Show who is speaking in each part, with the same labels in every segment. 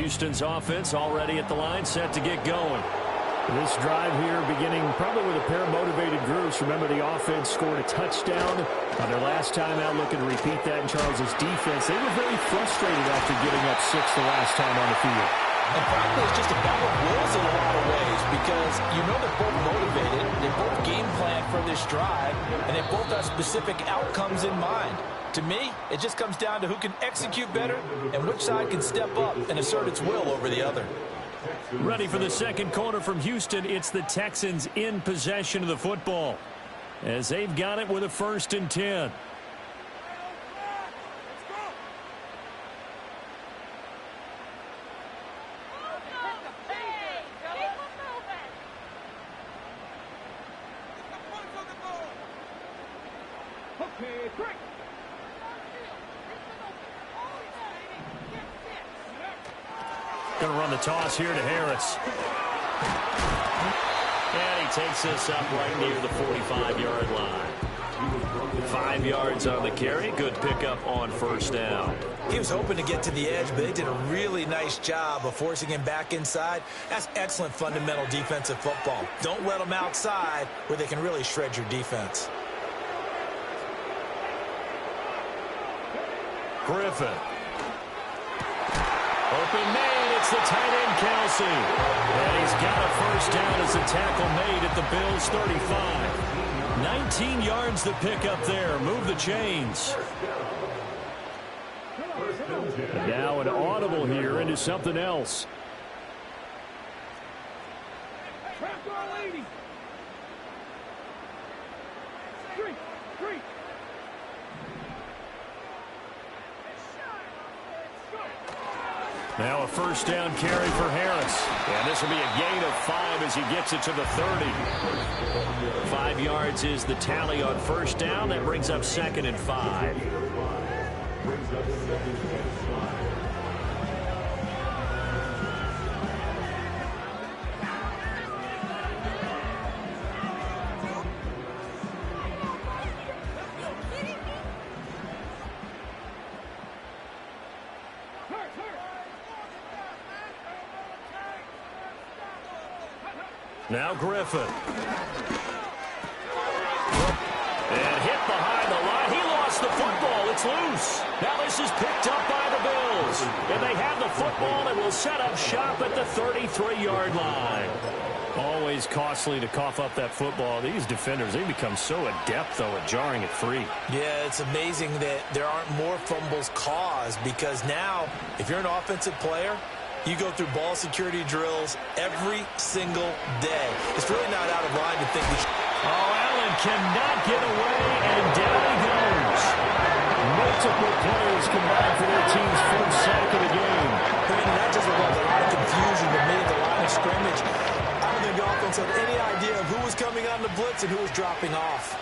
Speaker 1: Houston's offense already at the line, set to get going.
Speaker 2: This drive here beginning probably with a pair of motivated groups. Remember, the offense scored a touchdown on their last time out, looking to repeat that in Charles' defense. They were very frustrated after giving up 6 the last time on the field.
Speaker 3: And frankly, it's just a battle of wills in a lot of ways because you know they're both motivated, they both game plan for this drive, and they both have specific outcomes in mind. To me, it just comes down to who can execute better and which side can step up and assert its will over the other.
Speaker 1: Ready for the second quarter from Houston. It's the Texans in possession of the football as they've got it with a 1st and 10. Going to run the toss here to Harris. And he takes this up right near the 45-yard line. 5 yards on the carry. Good pickup on 1st down.
Speaker 3: He was hoping to get to the edge, but they did a really nice job of forcing him back inside. That's excellent fundamental defensive football. Don't let them outside where they can really shred your defense.
Speaker 1: Griffin. Open man. It's the tight end, Kelsey. And he's got a 1st down as the tackle made at the Bills' 35. 19 yards to pick up there. Move the chains.
Speaker 2: Now an audible here into something else.
Speaker 1: Now a 1st down carry for Harris. And this will be a gain of 5 as he gets it to the 30. 5 yards is the tally on 1st down. That brings up 2nd and 5. Now Griffin. And hit behind the line. He lost the football. It's loose. Now this is picked up by the Bills. And they have the football and will set up shop at the 33-yard line. Always costly to cough up that football. These defenders, they become so adept, though, at jarring it free.
Speaker 3: Yeah, it's amazing that there aren't more fumbles caused because now, if you're an offensive player, you go through ball security drills every single day. It's really not out of line to think that.
Speaker 1: Oh, Allen cannot get away, and down he goes.
Speaker 2: Multiple players combined for their team's 1st sack of the game.
Speaker 3: Brandon, that just was a lot of confusion to me at the line of scrimmage. I don't think the offense had any idea of who was coming on the blitz and who was dropping off.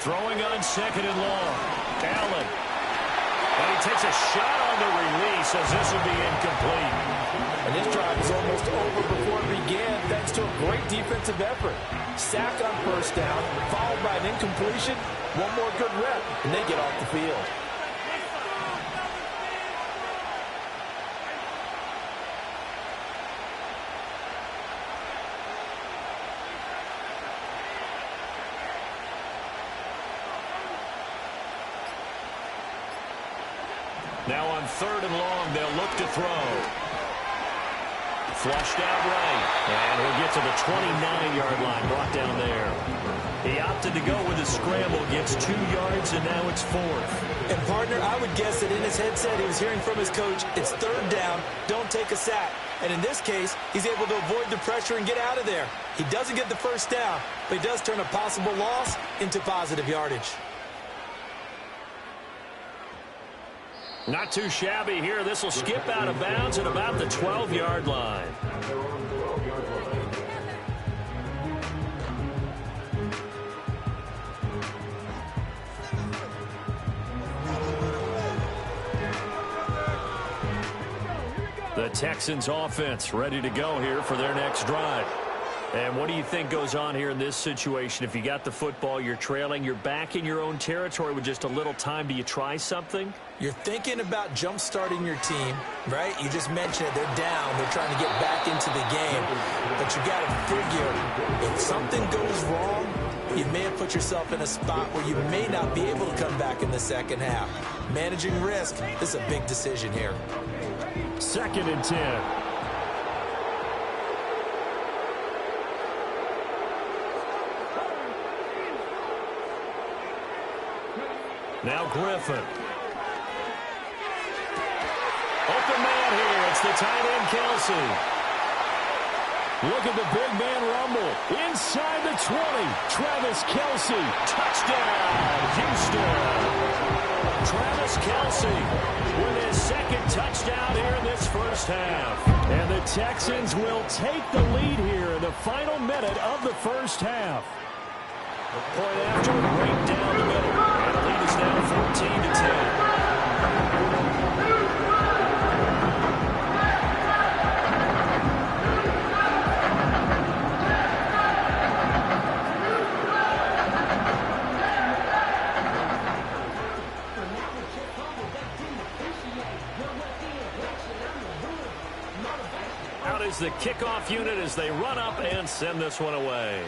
Speaker 1: Throwing on 2nd and long. Allen. And he takes a shot on the release as this will be incomplete.
Speaker 3: And this drive is almost over before it began thanks to a great defensive effort. Sack on 1st down, followed by an incompletion. One more good rep, and they get off the field.
Speaker 1: Now on 3rd and long, they'll look to throw. Flushed out right. And he'll get to the 29-yard line, brought down there. He opted to go with a scramble, gets 2 yards, and now it's 4th.
Speaker 3: And, partner, I would guess that in his headset he was hearing from his coach, it's 3rd down, don't take a sack. And in this case, he's able to avoid the pressure and get out of there. He doesn't get the 1st down, but he does turn a possible loss into positive yardage.
Speaker 1: Not too shabby here. This will skip out of bounds at about the 12-yard line. The Texans offense ready to go here for their next drive. And what do you think goes on here in this situation? If you got the football, you're trailing, you're back in your own territory with just a little time. Do you try something?
Speaker 3: You're thinking about jump-starting your team, right? You just mentioned it. They're down. They're trying to get back into the game. But you got to figure if something goes wrong, you may have put yourself in a spot where you may not be able to come back in the second half. Managing risk, this is a big decision here.
Speaker 2: 2nd and 10.
Speaker 1: Now Griffin. Open man here. It's the tight end, Kelce.
Speaker 2: Look at the big man rumble. Inside the 20. Travis Kelce.
Speaker 1: Touchdown, Houston. Travis Kelce with his 2nd touchdown here in this first half.
Speaker 2: And the Texans will take the lead here in the final minute of the first half.
Speaker 1: Point after, right down the middle. And the lead is now 14-10. Out is the kickoff unit as they run up and send this one away.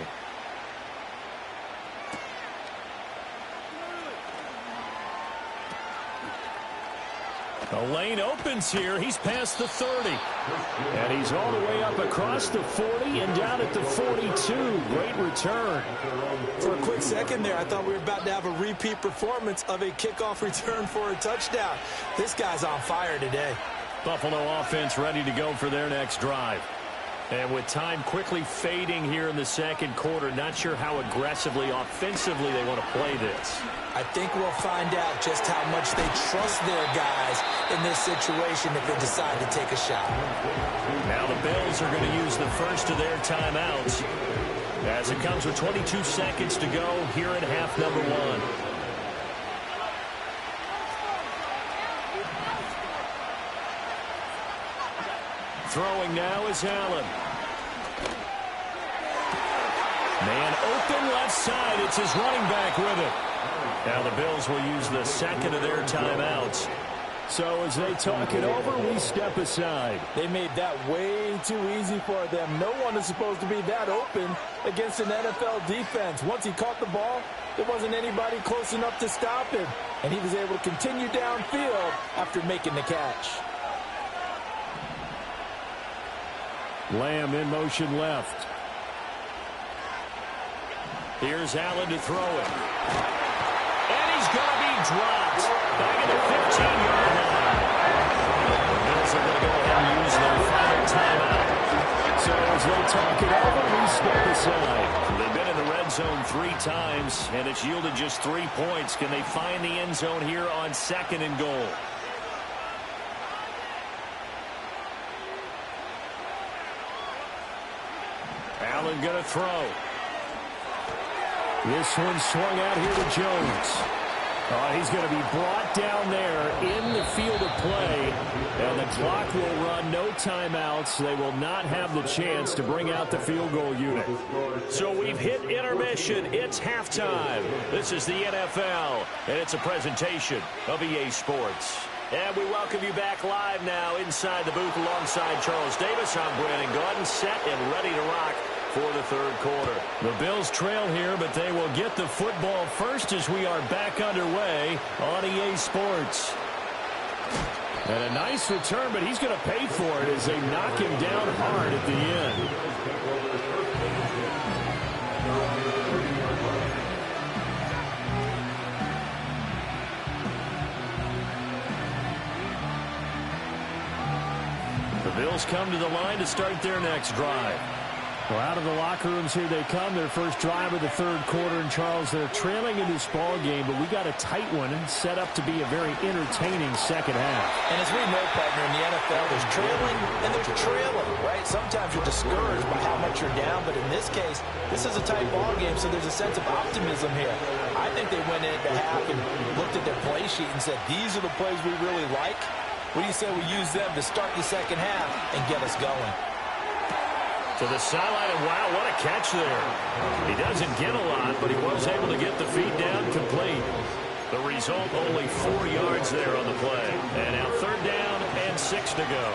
Speaker 1: The lane opens here. He's past the 30.
Speaker 2: And he's all the way up across the 40 and down at the 42. Great return.
Speaker 3: For a quick second there, I thought we were about to have a repeat performance of a kickoff return for a touchdown. This guy's on fire today.
Speaker 1: Buffalo offense ready to go for their next drive. And with time quickly fading here in the second quarter, not sure how aggressively, offensively they want to play this.
Speaker 3: I think we'll find out just how much they trust their guys in this situation if they decide to take a shot.
Speaker 1: Now the Bills are going to use the first of their timeouts as it comes with 22 seconds to go here in half number 1. Throwing now is Allen. Man open left side. It's his running back with it. Now the Bills will use the 2nd of their timeouts.
Speaker 2: So as they talk it over, we step aside.
Speaker 3: They made that way too easy for them. No one is supposed to be that open against an NFL defense. Once he caught the ball, there wasn't anybody close enough to stop him. And he was able to continue downfield after making the catch.
Speaker 2: Lamb in motion left.
Speaker 1: Here's Allen to throw it. And he's going to be dropped. Back at the 15-yard line. The Bills are going to go ahead and use their final timeout.
Speaker 2: So as they talk it over, we step aside.
Speaker 1: They've been in the red zone 3 times, and it's yielded just 3 points. Can they find the end zone here on 2nd and goal? Allen going to throw.
Speaker 2: This one swung out here to Jones. He's going to be brought down there in the field of play. And the clock will run, no timeouts. They will not have the chance to bring out the field goal unit.
Speaker 1: So we've hit intermission. It's halftime. This is the NFL, and it's a presentation of EA Sports. And we welcome you back live now inside the booth alongside Charles Davis. I'm Brandon Gaudin, set and ready to rock for the third quarter.
Speaker 2: The Bills trail here, but they will get the football first as we are back underway on EA Sports. And a nice return, but he's going to pay for it as they knock him down hard at the end.
Speaker 1: The Bills come to the line to start their next drive.
Speaker 2: Well, out of the locker rooms here they come, their first drive of the third quarter. And, Charles, they're trailing in this ball game, but we got a tight one set up to be a very entertaining second half.
Speaker 3: And as we know, partner, in the NFL, there's trailing and there's trailing, right? Sometimes you're discouraged by how much you're down, but in this case, this is a tight ball game, so there's a sense of optimism here. I think they went into half and looked at their play sheet and said, these are the plays we really like. What do you say we use them to start the second half and get us going?
Speaker 1: To the sideline, and wow, what a catch there. He doesn't get a lot, but he was able to get the feet down complete. The result, only 4 yards there on the play. And now 3rd down and 6 to go.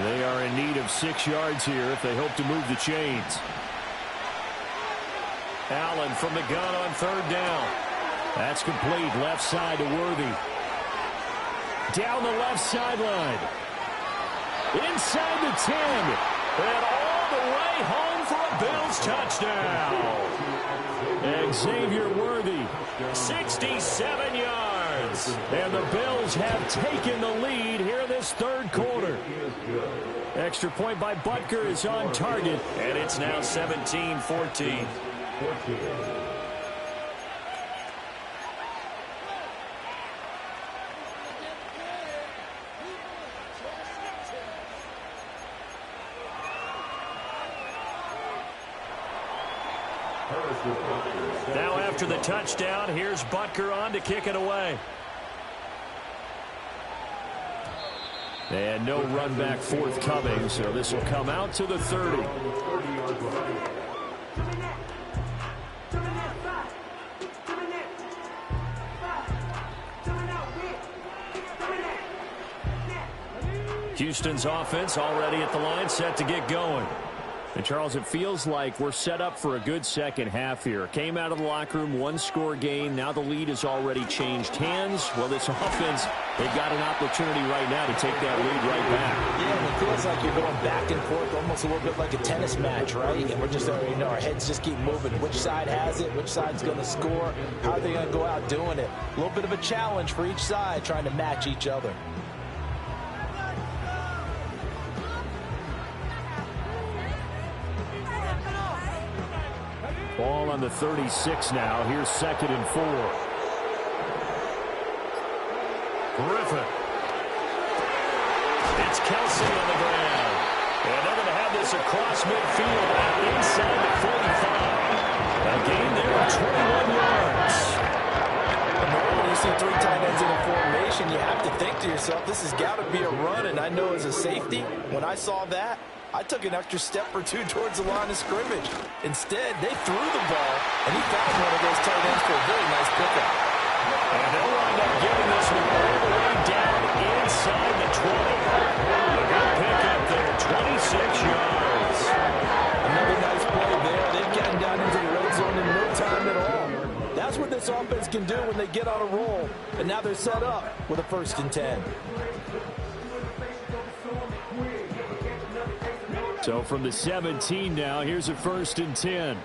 Speaker 2: They are in need of 6 yards here if they hope to move the chains. Allen from the gun on 3rd down. That's complete. Left side to Worthy. Down the left sideline. Inside the 10. And all the way home for a Bills touchdown. Xavier Worthy, 67 yards. And the Bills have taken the lead here in this 3rd quarter. Extra point by Butker is on target.
Speaker 1: And it's now 17-14. Now after the touchdown, here's Butker on to kick it away.
Speaker 2: And no run back forthcoming, so this will come out to the 30. Houston's offense already at the line, set to get going. And, Charles, it feels like we're set up for a good second half here. Came out of the locker room, 1-score game. Now the lead has already changed hands. Well, this offense, they've got an opportunity right now to take that lead right back.
Speaker 3: Yeah, and it feels like you're going back and forth, almost a little bit like a tennis match, right? And we're just, our heads just keep moving. Which side has it? Which side's going to score? How are they going to go out doing it? A little bit of a challenge for each side, trying to match each other.
Speaker 2: Ball on the 36 now. Here's 2nd and 4.
Speaker 1: Griffin. It's Kelsey on the ground. And they're going to have this across midfield out inside the 45. A gain there of 21 yards.
Speaker 3: When you see 3 tight ends in a formation, you have to think to yourself, this has got to be a run. And I know as a safety, when I saw that, I took an extra step or 2 towards the line of scrimmage. Instead, they threw the ball, and he found one of those tight ends for a very nice pickup.
Speaker 1: And they'll wind up getting this one all the way down inside the 20. A good pickup there, 26 yards.
Speaker 3: Another nice play there. They've gotten down into the red zone in no time at all. That's what this offense can do when they get on a roll. And now they're set up with a 1st and 10.
Speaker 2: So from the 17 now, here's a 1st and 10.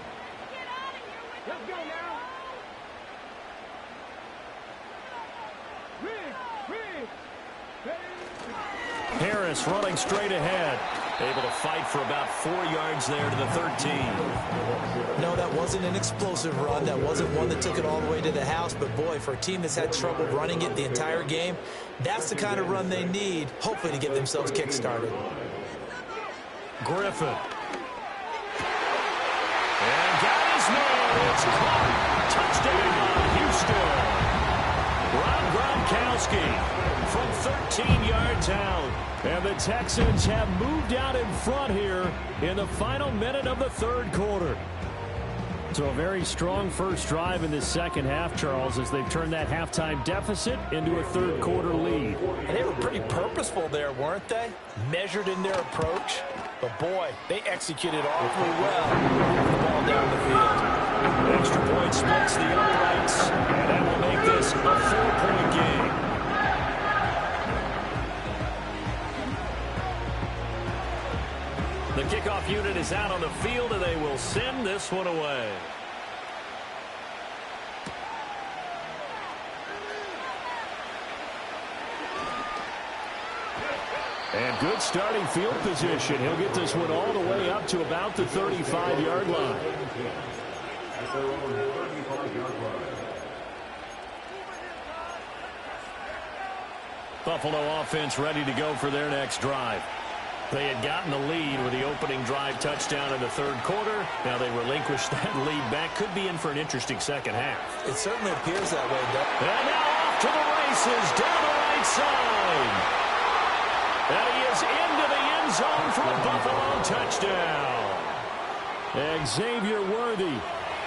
Speaker 2: Harris running straight ahead.
Speaker 1: Able to fight for about 4 yards there to the 13.
Speaker 3: No, that wasn't an explosive run. That wasn't one that took it all the way to the house. But, boy, for a team that's had trouble running it the entire game, that's the kind of run they need, hopefully, to get themselves kick-started.
Speaker 1: Griffin. And got his man. It's caught. Touchdown, Houston. Rob Gronkowski from 13 yards out.
Speaker 2: And the Texans have moved out in front here in the final minute of the 3rd quarter. So a very strong first drive in this second half, Charles, as they've turned that halftime deficit into a 3rd quarter lead.
Speaker 3: And they were pretty purposeful there, weren't they? Measured in their approach. But, boy, they executed awfully well. The ball down the field.
Speaker 1: Extra point splits the uprights. And that will make this a 4-point game. The kickoff unit is out on the field, and they will send this one away.
Speaker 2: And good starting field position. He'll get this one all the way up to about the 35-yard line. Buffalo offense ready to go for their next drive. They had gotten the lead with the opening drive touchdown in the 3rd quarter. Now they relinquish that lead back. Could be in for an interesting second half.
Speaker 3: It certainly appears that way, Doug.
Speaker 1: And now off to the races down the right side. And he is into the end zone for a Buffalo touchdown.
Speaker 2: Xavier Worthy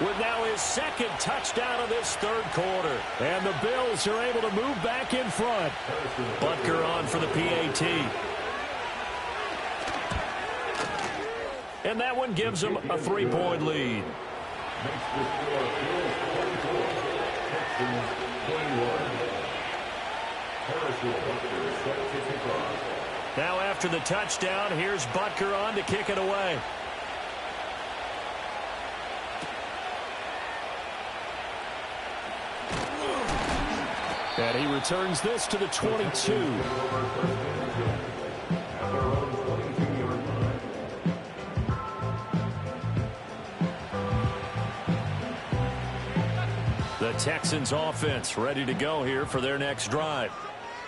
Speaker 1: with now his second touchdown of this third quarter.
Speaker 2: And the Bills are able to move back in front.
Speaker 1: Butker on for the PAT. And that one gives them a 3-point lead. Now after the touchdown, here's Butker on to kick it away.
Speaker 2: And he returns this to the 22.
Speaker 1: The Texans offense ready to go here for their next drive.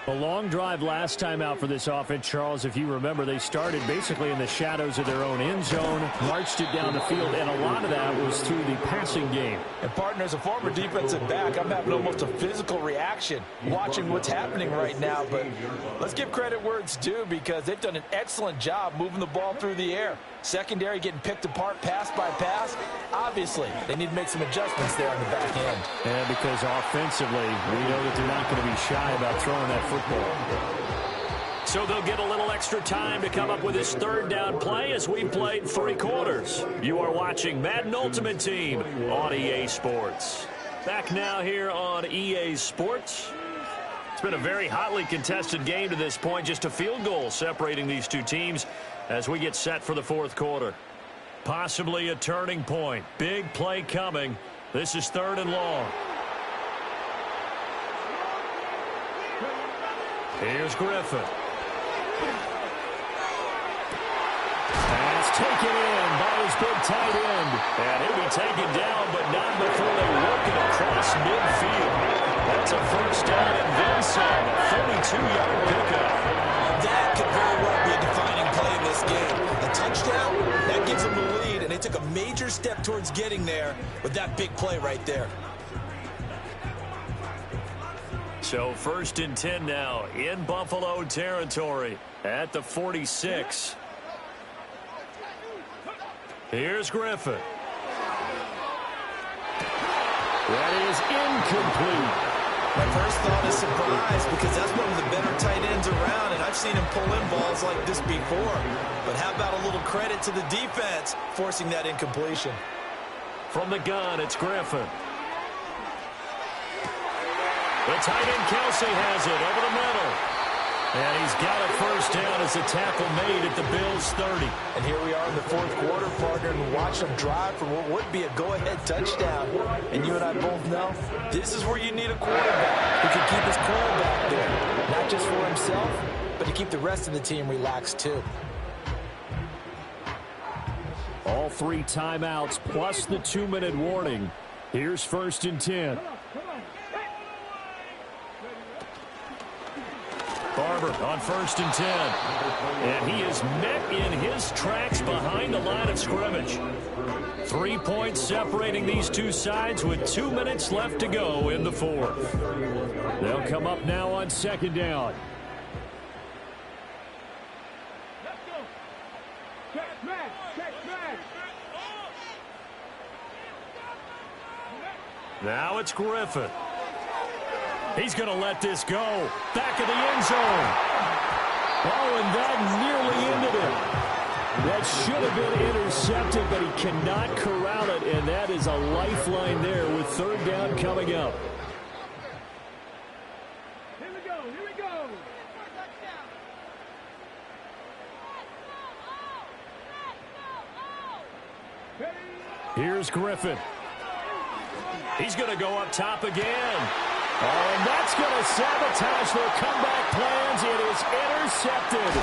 Speaker 2: A long drive last time out for this offense, Charles. If you remember, they started basically in the shadows of their own end zone, marched it down the field, and a lot of that was through the passing game.
Speaker 3: And, partner, as a former defensive back, I'm having almost a physical reaction watching what's happening right now. But let's give credit where it's due because they've done an excellent job moving the ball through the air. Secondary getting picked apart pass by pass. Obviously, they need to make some adjustments there on the back end.
Speaker 2: And because offensively, we know that they're not going to be shy about throwing that football.
Speaker 1: So they'll get a little extra time to come up with this third down play as we played 3 quarters. You are watching Madden Ultimate Team on EA Sports. Back now here on EA Sports. It's been a very hotly contested game to this point. Just a field goal separating these two teams as we get set for the fourth quarter. Possibly a turning point. Big play coming. This is 3rd and long. Here's Griffin. Pass taken in by his big tight end. And he'll be taken down, but not before they work it across midfield. That's a first down and then some. A 32-yard pickup.
Speaker 3: That could very well be a defining play in this game. A touchdown, that gives them the lead, and they took a major step towards getting there with that big play right there.
Speaker 1: So 1st and 10 now in Buffalo territory at the 46. Here's Griffin.
Speaker 2: That is incomplete.
Speaker 3: My first thought is surprise because that's one of the better tight ends around, and I've seen him pull in balls like this before. But how about a little credit to the defense forcing that incompletion?
Speaker 1: From the gun, it's Griffin. The tight end Kelsey has it over the middle. And he's got a first down as a tackle made at the Bills' 30.
Speaker 3: And here we are in the fourth quarter, partner, and watch them drive for what would be a go-ahead touchdown. And you and I both know this is where you need a quarterback who can keep his cool back there. Not just for himself, but to keep the rest of the team relaxed too.
Speaker 2: All 3 timeouts plus the 2-minute warning. Here's 1st and 10.
Speaker 1: Barber on 1st and 10. And he is met in his tracks behind the line of scrimmage. 3 points separating these two sides with 2 minutes left to go in the fourth. They'll come up now on 2nd down. Now it's Griffin. He's going to let this go. Back of the end zone.
Speaker 2: Oh, and that nearly ended it. That should have been intercepted, but he cannot corral it, and that is a lifeline there with 3rd down coming up.
Speaker 4: Here we go, here we go.
Speaker 2: Here's Griffin.
Speaker 1: He's going to go up top again.
Speaker 2: Oh, and that's going to sabotage their comeback plans. It is intercepted.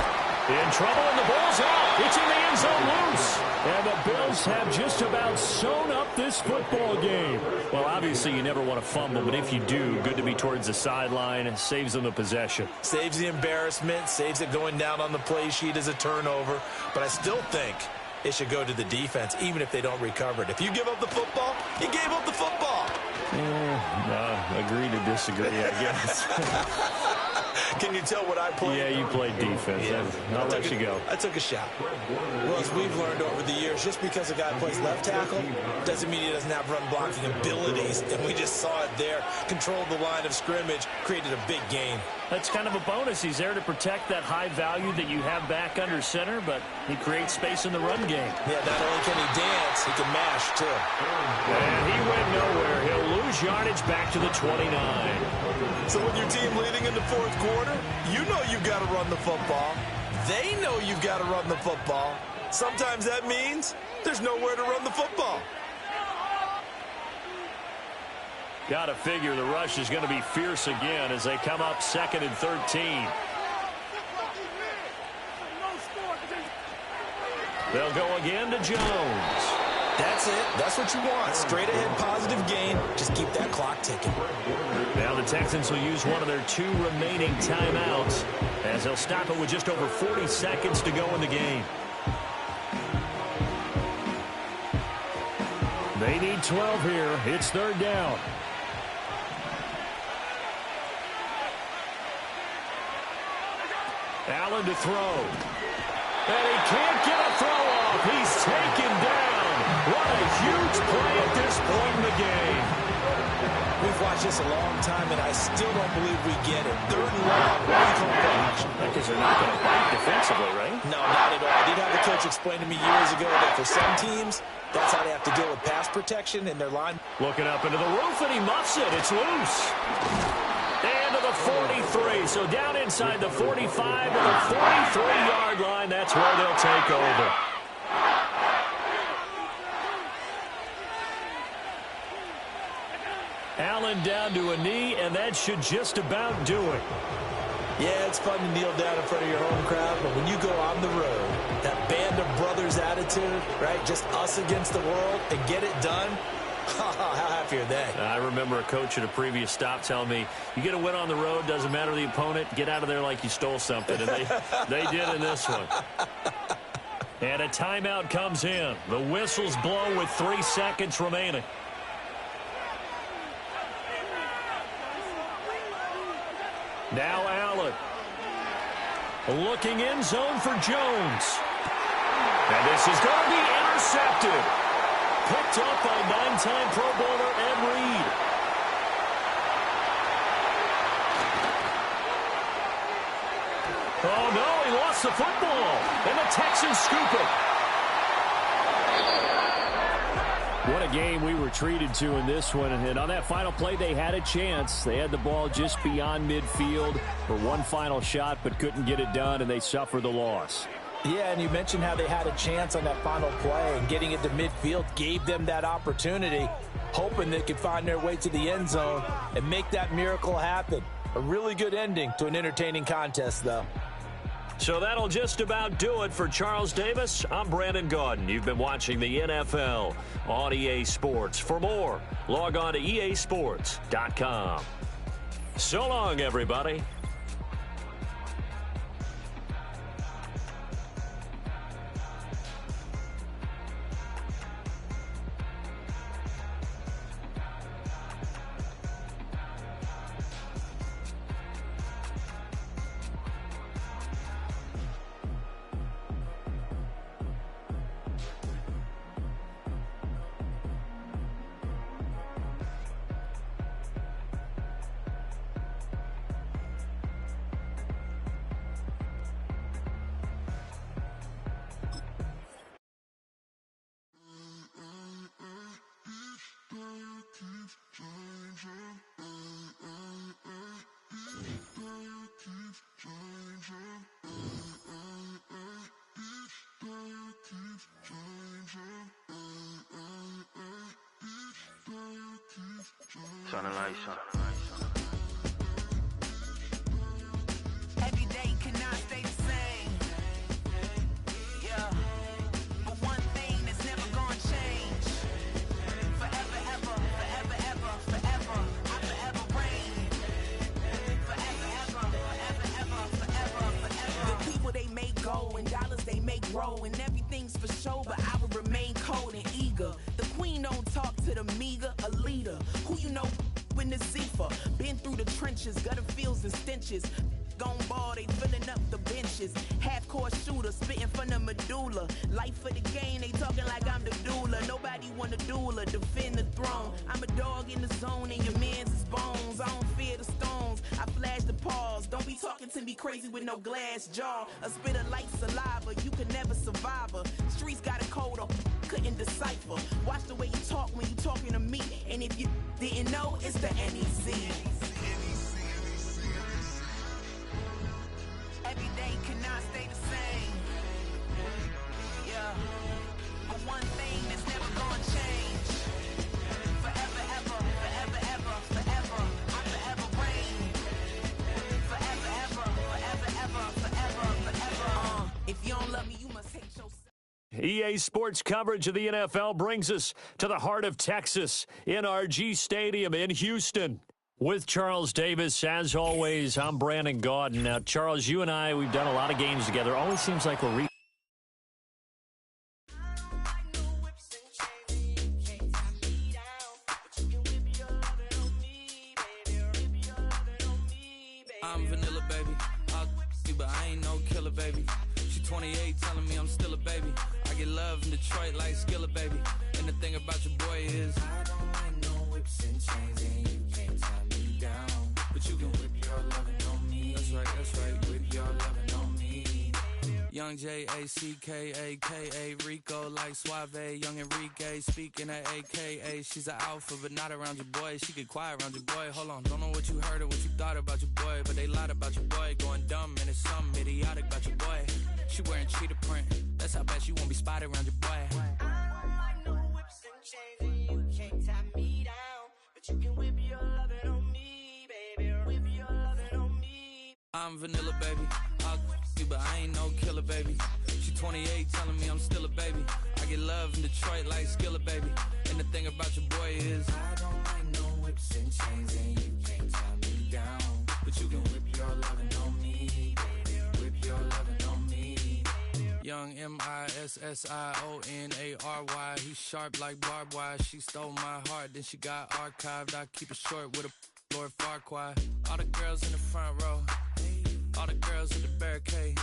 Speaker 1: In trouble, and the ball's out. It's in the end zone loose.
Speaker 2: And the Bills have just about sewn up this football game.
Speaker 1: Well, obviously, you never want to fumble, but if you do, good to be towards the sideline. Saves them the possession.
Speaker 3: Saves the embarrassment, saves it going down on the play sheet as a turnover. But I still think it should go to the defense, even if they don't recover it. If you give up the football, you gave up the football.
Speaker 1: Agree to disagree, I guess.
Speaker 3: Can you tell what I played?
Speaker 2: Yeah, you played defense.
Speaker 3: Yeah.
Speaker 2: I'll let you go.
Speaker 3: I took a shot. Well, as we've learned over the years, just because a guy plays left tackle doesn't mean he doesn't have run blocking abilities. And we just saw it there. Controlled the line of scrimmage, created a big gain.
Speaker 2: That's kind of a bonus. He's there to protect that high value that you have back under center, but he creates space in the run game.
Speaker 3: Yeah, not only can he dance, he can mash, too.
Speaker 2: And he went nowhere. He'll lose yardage back to the 29.
Speaker 3: So with your team leading in the fourth quarter, you know you've got to run the football. They know you've got to run the football. Sometimes that means there's nowhere to run the football.
Speaker 2: Got to figure the rush is going to be fierce again as they come up 2nd and 13. They'll go again to Jones.
Speaker 3: That's it. That's what you want. Straight ahead positive gain. Just keep that clock ticking.
Speaker 2: Now the Texans will use one of their 2 remaining timeouts as they'll stop it with just over 40 seconds to go in the game. They need 12 here. It's 3rd down. Allen to throw. And he can't get a throw off. He's taken down. What a huge play at this point in the game.
Speaker 3: We've watched this a long time, and I still don't believe we get it. 3rd and long. What do you call that?
Speaker 2: Because they're not going to bite defensively, right?
Speaker 3: No, not at all. I did have a coach explain to me years ago that for some teams, that's how they have to deal with pass protection in their line.
Speaker 2: Looking up into the roof, and he muffs it. It's loose. And to the 43. So down inside the 45 to the 43-yard line. That's where they'll take over. Allen down to a knee, and that should just about do it.
Speaker 3: Yeah, it's fun to kneel down in front of your home crowd, but when you go on the road, that band of brothers attitude, right, just us against the world, and get it done, how happy are they?
Speaker 2: I remember a coach at a previous stop telling me, you get a win on the road, doesn't matter the opponent, get out of there like you stole something. And they did in this one. And a timeout comes in. The whistles blow with 3 seconds remaining. Now Allen. Looking in zone for Jones. And this is going to be intercepted. Picked up by 9-time Pro Bowler Ed Reed. Oh, no, he lost the football. And the Texans scoop it. What a game we were treated to in this one. And on that final play, they had a chance. They had the ball just beyond midfield for one final shot, but couldn't get it done, and they suffer the loss.
Speaker 3: Yeah, and you mentioned how they had a chance on that final play, and getting it to midfield gave them that opportunity, hoping they could find their way to the end zone and make that miracle happen. A really good ending to an entertaining contest, though.
Speaker 2: So that'll just about do it for Charles Davis. I'm Brandon Gaudin. You've been watching the NFL on EA Sports. For more, log on to easports.com. So long, everybody.
Speaker 5: Turn the lights on.
Speaker 6: Every day cannot stay the same. Yeah. But one thing that's never gonna change. Forever, ever, forever, ever, forever. I forever reign. Forever, ever, forever, ever, forever, forever. The people they make go and dollars they make grow. And everything's for show, but I will remain cold and eager. The queen don't talk to the meager, a leader. Who you know in the Zephyr. Been through the trenches, gutter fields and stenches. gon' ball, they filling up the benches. Half-court shooter, spitting from the medulla. Life for the game, they talking like I'm the doula. Nobody want a doula, defend the throne. I'm a dog in the zone and your man's is bones. I don't fear the stones, I flash the paws. Don't be talking to me crazy with no glass jaw. A spit of light saliva, you can never survive her. Streets got a code up, couldn't decipher. Watch the way you talk when you talking to me. And if you didn't know, it's the NEC. Every day cannot stay the same. Yeah. But one thing that's never gonna change. Forever, ever, forever, ever, forever. I forever reign. Forever, ever, forever, ever, forever, forever. If you don't love me, you must hate yourself.
Speaker 2: EA Sports coverage of the NFL brings us to the heart of Texas, NRG Stadium in Houston. With Charles Davis, as always, I'm Brandon Gaudin. Now, Charles, you and I, we've done a lot of games together. Always seems like we're
Speaker 5: I'm vanilla, baby. I'll you, but I ain't no killer, baby. She 28, telling me I'm still a baby. I get love in Detroit like Skillet, baby. And the thing about your boy is I don't like no whips and chains, and you can't tie me down. But you can whip your lovin' on me. That's right, whip your lovin' on me. Young J-A-C-K-A-K-A, Rico like Suave, young Enrique, speaking at AKA. She's an alpha, but not around your boy. She get quiet around your boy. Hold on, don't know what you heard or what you thought about your boy, but they lied about your boy. Going dumb, and it's something idiotic about your boy. She wearing cheetah print, that's how bad she won't be spotted around your boy.
Speaker 6: I don't like no whips and chains, and you can't tie me down. But you can whip your lovin' on me, baby. Whip your lovin' on me.
Speaker 5: I'm vanilla, baby. I'll you, but I ain't no killer, baby. She 28, telling me I'm still a baby. I get love in Detroit like Skillet, baby. And the thing about your boy is I don't like no whips and chains, and you can't tie me down. But you can whip your lovin' on me, baby. Whip your lovin' on me. Young MISSIONARY. He's sharp like barbed wire. She stole my heart, then she got archived. I keep it short with a Lord Farquaad. All the girls in the front row, all the girls at the barricade,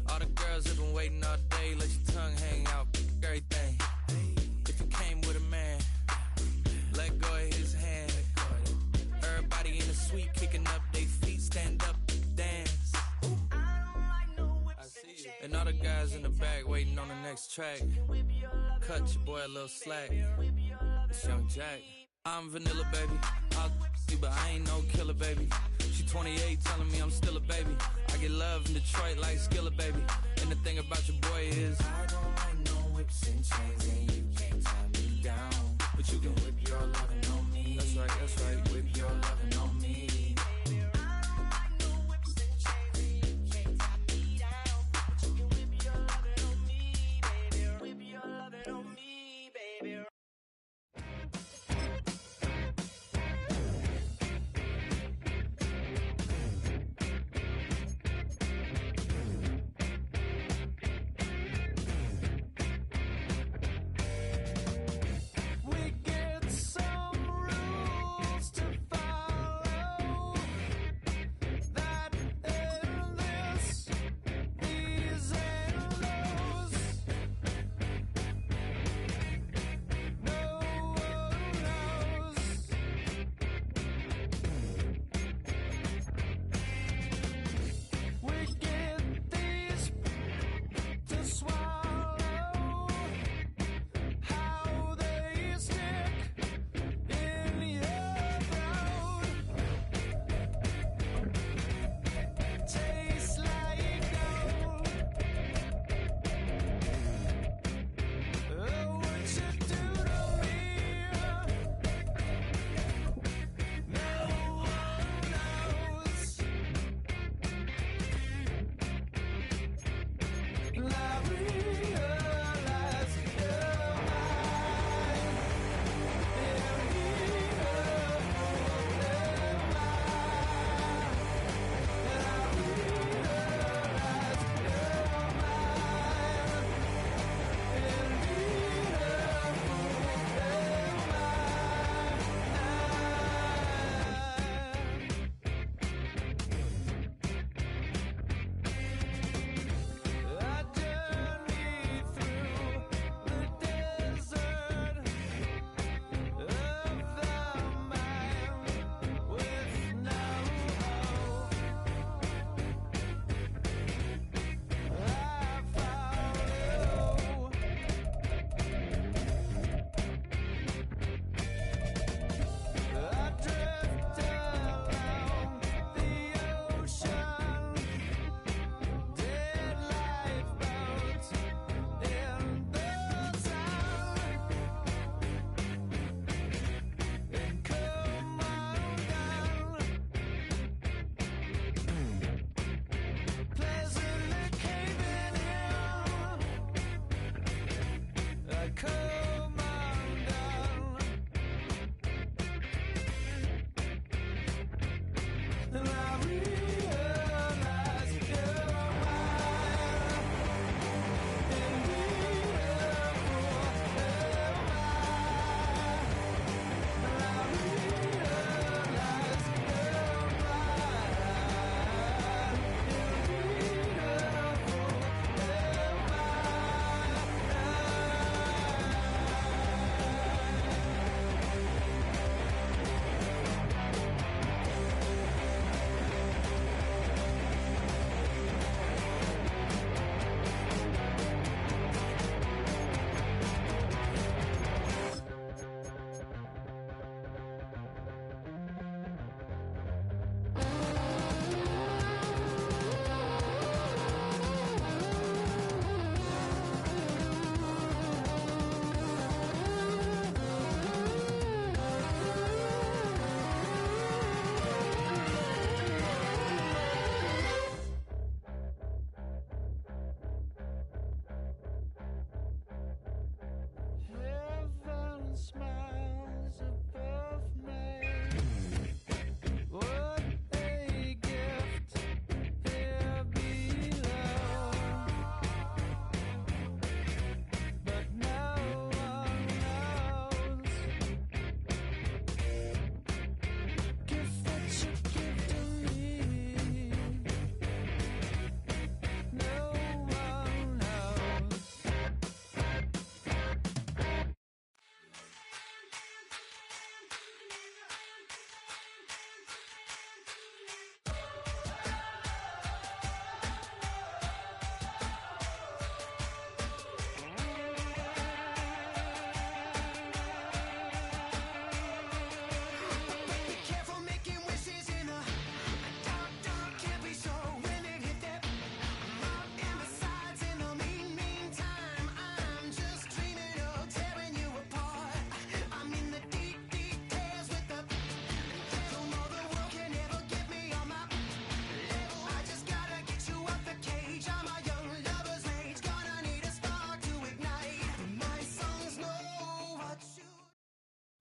Speaker 5: all the girls have been waiting all day. Let your tongue hang out, everything. If you came with a man, let go of his hand. Everybody in the suite kicking up their feet, stand up, dance. I see you. And all the guys in the back waiting on the next track. Cut your boy a little slack. It's Young Jack. I'm vanilla, baby. I'll you, but I ain't no killer, baby. She 28, telling me I'm still a baby. I get love in Detroit like Skillet, baby. And the thing about your boy is I don't like no whips and chains, and you can't tie me down. But you can whip your lovin' on me. That's right, whip your lovin' on me.
Speaker 7: We get some rules to follow.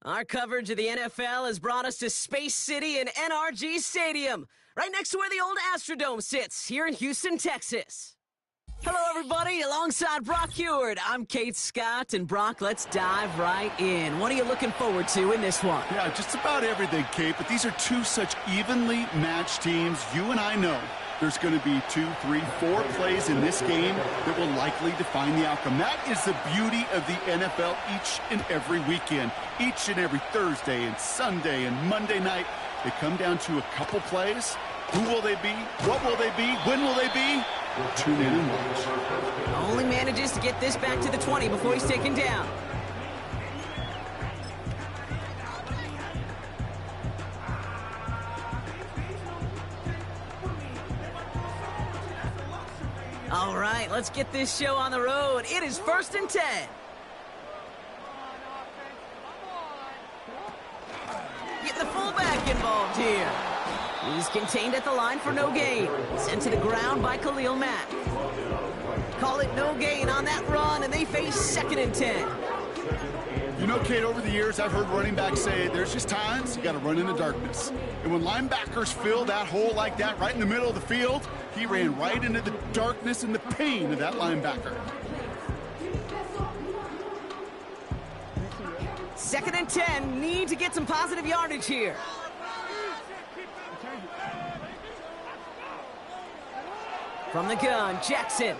Speaker 7: Our coverage of the NFL has brought us to Space City and NRG Stadium, right next to where the old Astrodome sits, here in Houston, Texas. Hello, everybody. Alongside Brock Heward, I'm Kate Scott, and Brock, let's dive right in. What are you looking forward to in this one?
Speaker 8: Yeah, just about everything, Kate, but these are two such evenly matched teams. You and I know there's going to be 2, 3, 4 plays in this game that will likely define the outcome. That is the beauty of the NFL each and every weekend. Each and every Thursday and Sunday and Monday night, they come down to a couple plays. Who will they be? What will they be? When will they be? Tune in and watch.
Speaker 7: Only manages to get this back to the 20 before he's taken down. All right, let's get this show on the road. It is 1st and 10. Get the fullback involved here. He's contained at the line for no gain. Sent to the ground by Khalil Mack. Call it no gain on that run, and they face 2nd and 10.
Speaker 8: You know, Kate, over the years, I've heard running backs say there's just times you got to run in the darkness. And when linebackers fill that hole like that right in the middle of the field, he ran right into the darkness and the pain of that linebacker.
Speaker 7: 2nd and 10, need to get some positive yardage here. From the gun, Jackson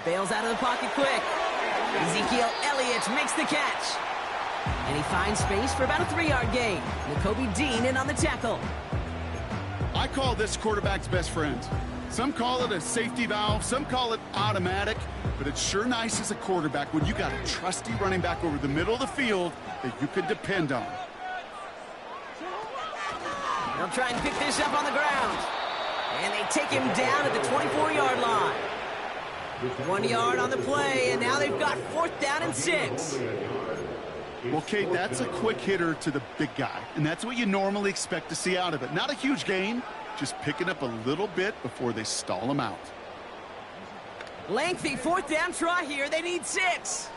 Speaker 7: bails out of the pocket quick. Ezekiel Elliott makes the catch. And he finds space for about a 3-yard gain. Nakobe Dean in on the tackle.
Speaker 8: I call this quarterback's best friend. Some call it a safety valve, some call it automatic, but it's sure nice as a quarterback when you got a trusty running back over the middle of the field that you could depend on.
Speaker 7: They'll try and pick this up on the ground. And they take him down at the 24-yard line. 1 yard on the play, and now they've got 4th down and 6.
Speaker 8: Well, Kate, that's a quick hitter to the big guy, and that's what you normally expect to see out of it. Not a huge gain, just picking up a little bit before they stall him out.
Speaker 7: Lengthy 4th down try here. They need 6.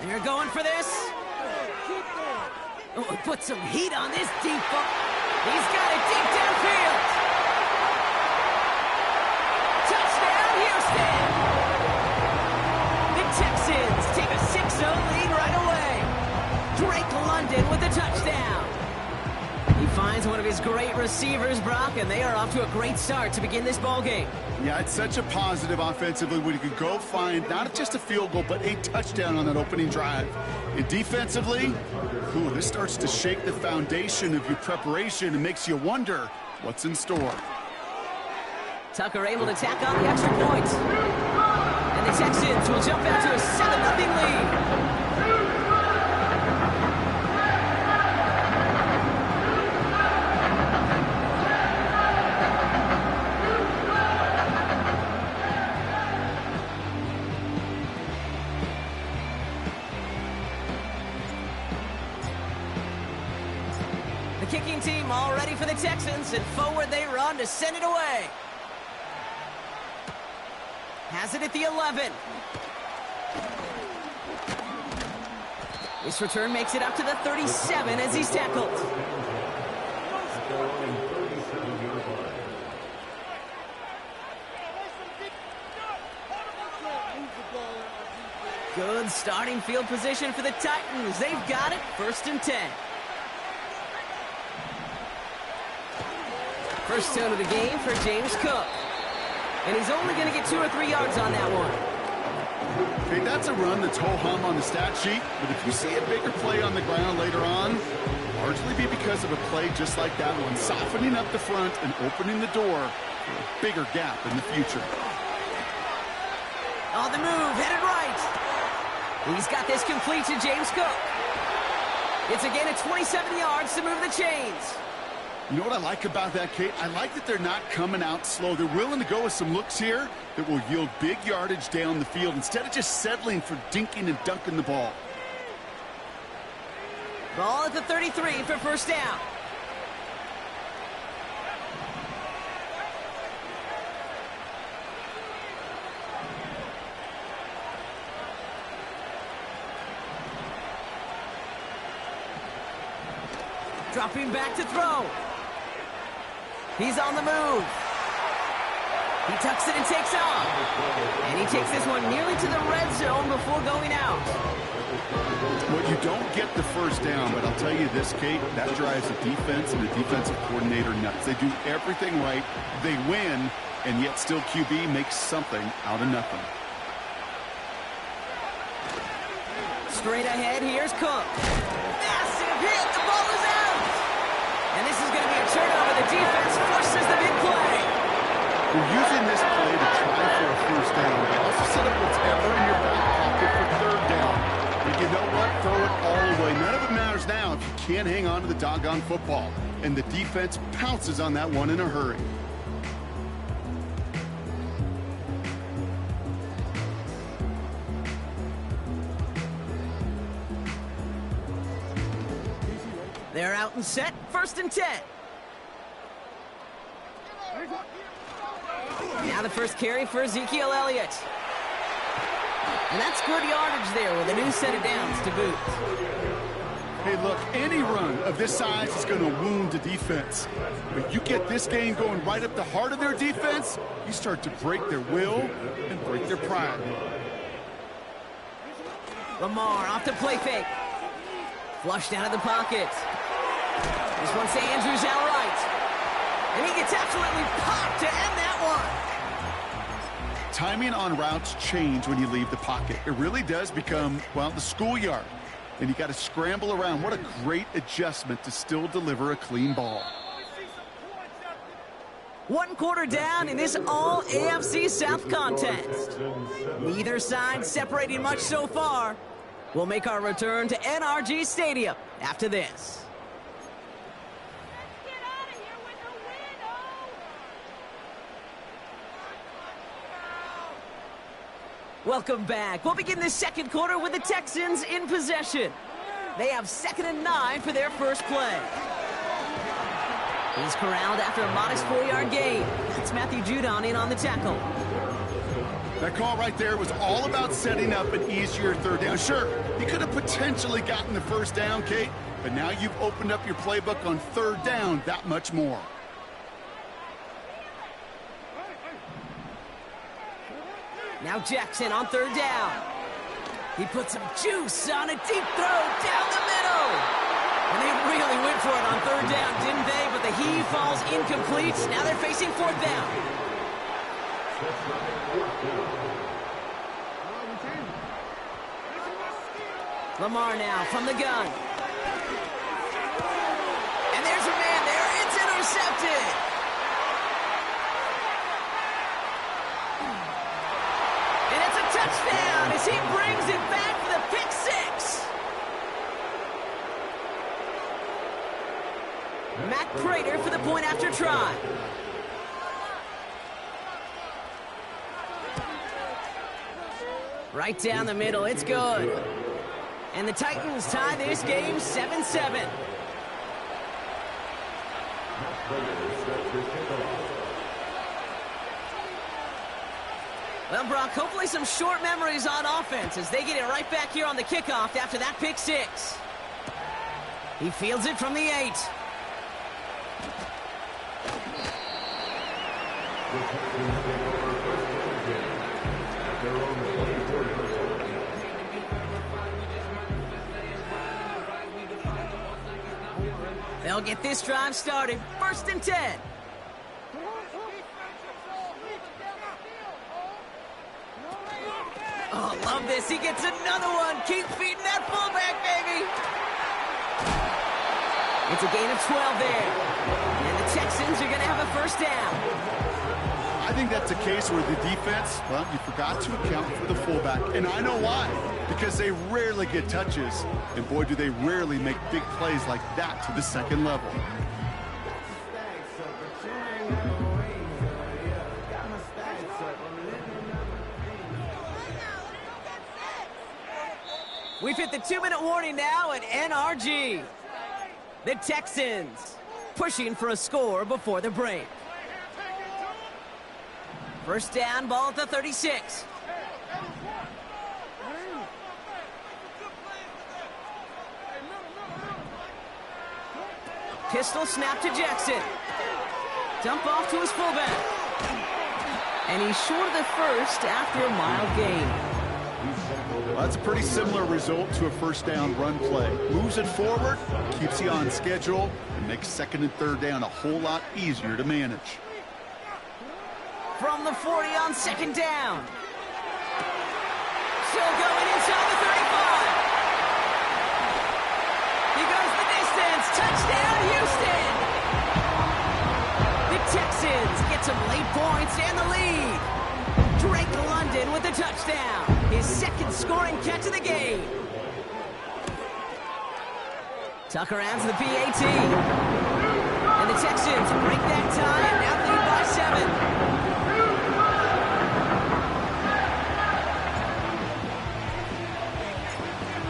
Speaker 7: They're going for this. Oh, put some heat on this deep ball. He's got it deep downfield. Touchdown, Houston. The Texans take a 6-0 lead right away. Drake London with the touchdown. He finds one of his great receivers, Brock, and they are off to a great start to begin this ball game.
Speaker 8: Yeah, it's such a positive offensively when you can go find not just a field goal, but a touchdown on that opening drive. And defensively, this starts to shake the foundation of your preparation and makes you wonder what's in store.
Speaker 7: Tucker able to tack on the extra point. And the Texans will jump out to a 7-0 lead. Kicking team all ready for the Texans, and forward they run to send it away. Has it at the 11. This return makes it up to the 37 as he's tackled. Good starting field position for the Titans. They've got it, 1st and 10. First down of the game for James Cook. And he's only going to get 2 or 3 yards on that one.
Speaker 8: Okay, that's a run that's ho-hum on the stat sheet, but if you see a bigger play on the ground later on, largely be because of a play just like that one, softening up the front and opening the door for a bigger gap in the future.
Speaker 7: On the move, headed right. He's got this complete to James Cook. It's again at 27 yards to move the chains.
Speaker 8: You know what I like about that, Kate? I like that they're not coming out slow. They're willing to go with some looks here that will yield big yardage down the field instead of just settling for dinking and dunking the ball.
Speaker 7: Ball at the 33 for 1st down. Dropping back to throw. He's on the move. He tucks it and takes off. And he takes this one nearly to the red zone before going out.
Speaker 8: Well, you don't get the first down, but I'll tell you this, Kate, that drives the defense and the defensive coordinator nuts. They do everything right. They win, and yet still QB makes something out of nothing.
Speaker 7: Straight ahead, here's Cook. Massive hit, the ball is out! And this is going to be a turnover. The defense forces the big play.
Speaker 8: We're using this play to try for a first down, but also set up whatever in your back pocket for third down. And you know what? Throw it all away. None of it matters now if you can't hang on to the doggone football. And the defense pounces on that one in a hurry.
Speaker 7: They're out and set, 1st and 10. Now the first carry for Ezekiel Elliott. And that's good yardage there with a new set of downs to boot.
Speaker 8: Hey, look, any run of this size is going to wound the defense. But you get this game going right up the heart of their defense, you start to break their will and break their pride.
Speaker 7: Lamar off the play fake. Flushed out of the pocket. This one's to Andrews outright. And he gets absolutely popped to end that one.
Speaker 8: Timing on routes change when you leave the pocket. It really does become, well, the schoolyard. And you got to scramble around. What a great adjustment to still deliver a clean ball.
Speaker 7: 1 quarter down in this all AFC South contest. Neither side separating much so far. We'll make our return to NRG Stadium after this. Welcome back. We'll begin the second quarter with the Texans in possession. They have 2nd and 9 for their first play. He's corralled after a modest 4-yard gain. That's Matthew Judon in on the tackle.
Speaker 8: That call right there was all about setting up an easier third down. Sure, he could have potentially gotten the first down, Kate, but now you've opened up your playbook on third down that much more.
Speaker 7: Now Jackson on 3rd down. He put some juice on a deep throw down the middle. And they really went for it on 3rd down, didn't they? But the heave falls incomplete. Now they're facing 4th down. Lamar now from the gun. And there's a man there. It's intercepted. And it's a touchdown as he brings it back for the pick 6. Matt Prater for the point after try. Right down the middle. It's good. And the Titans tie this game 7-7. Well, Brock, hopefully some short memories on offense as they get it right back here on the kickoff after that pick 6. He fields it from the 8. They'll get this drive started. 1st and 10. Oh, love this. He gets another one. Keep feeding that fullback, baby. It's a gain of 12 there. And the Texans are going to have a first down.
Speaker 8: I think that's a case where the defense, well, you forgot to account for the fullback. And I know why. Because they rarely get touches. And boy, do they rarely make big plays like that to the second level.
Speaker 7: We've hit the 2-minute warning now at NRG. The Texans pushing for a score before the break. First down, ball at the 36. Pistol snap to Jackson. Dump off to his fullback. And he's short of the first after a mile gain.
Speaker 8: Well, that's a pretty similar result to a first down run play. Moves it forward, keeps you on schedule, and makes second and third down a whole lot easier to manage.
Speaker 7: From the 40 on second down. Still going inside the 35. He goes the distance. Touchdown, Houston. The Texans get some late points and the lead. Drake London with the touchdown. His second scoring catch of the game. Tucker adds the PAT. And the Texans break that tie and now lead by 7.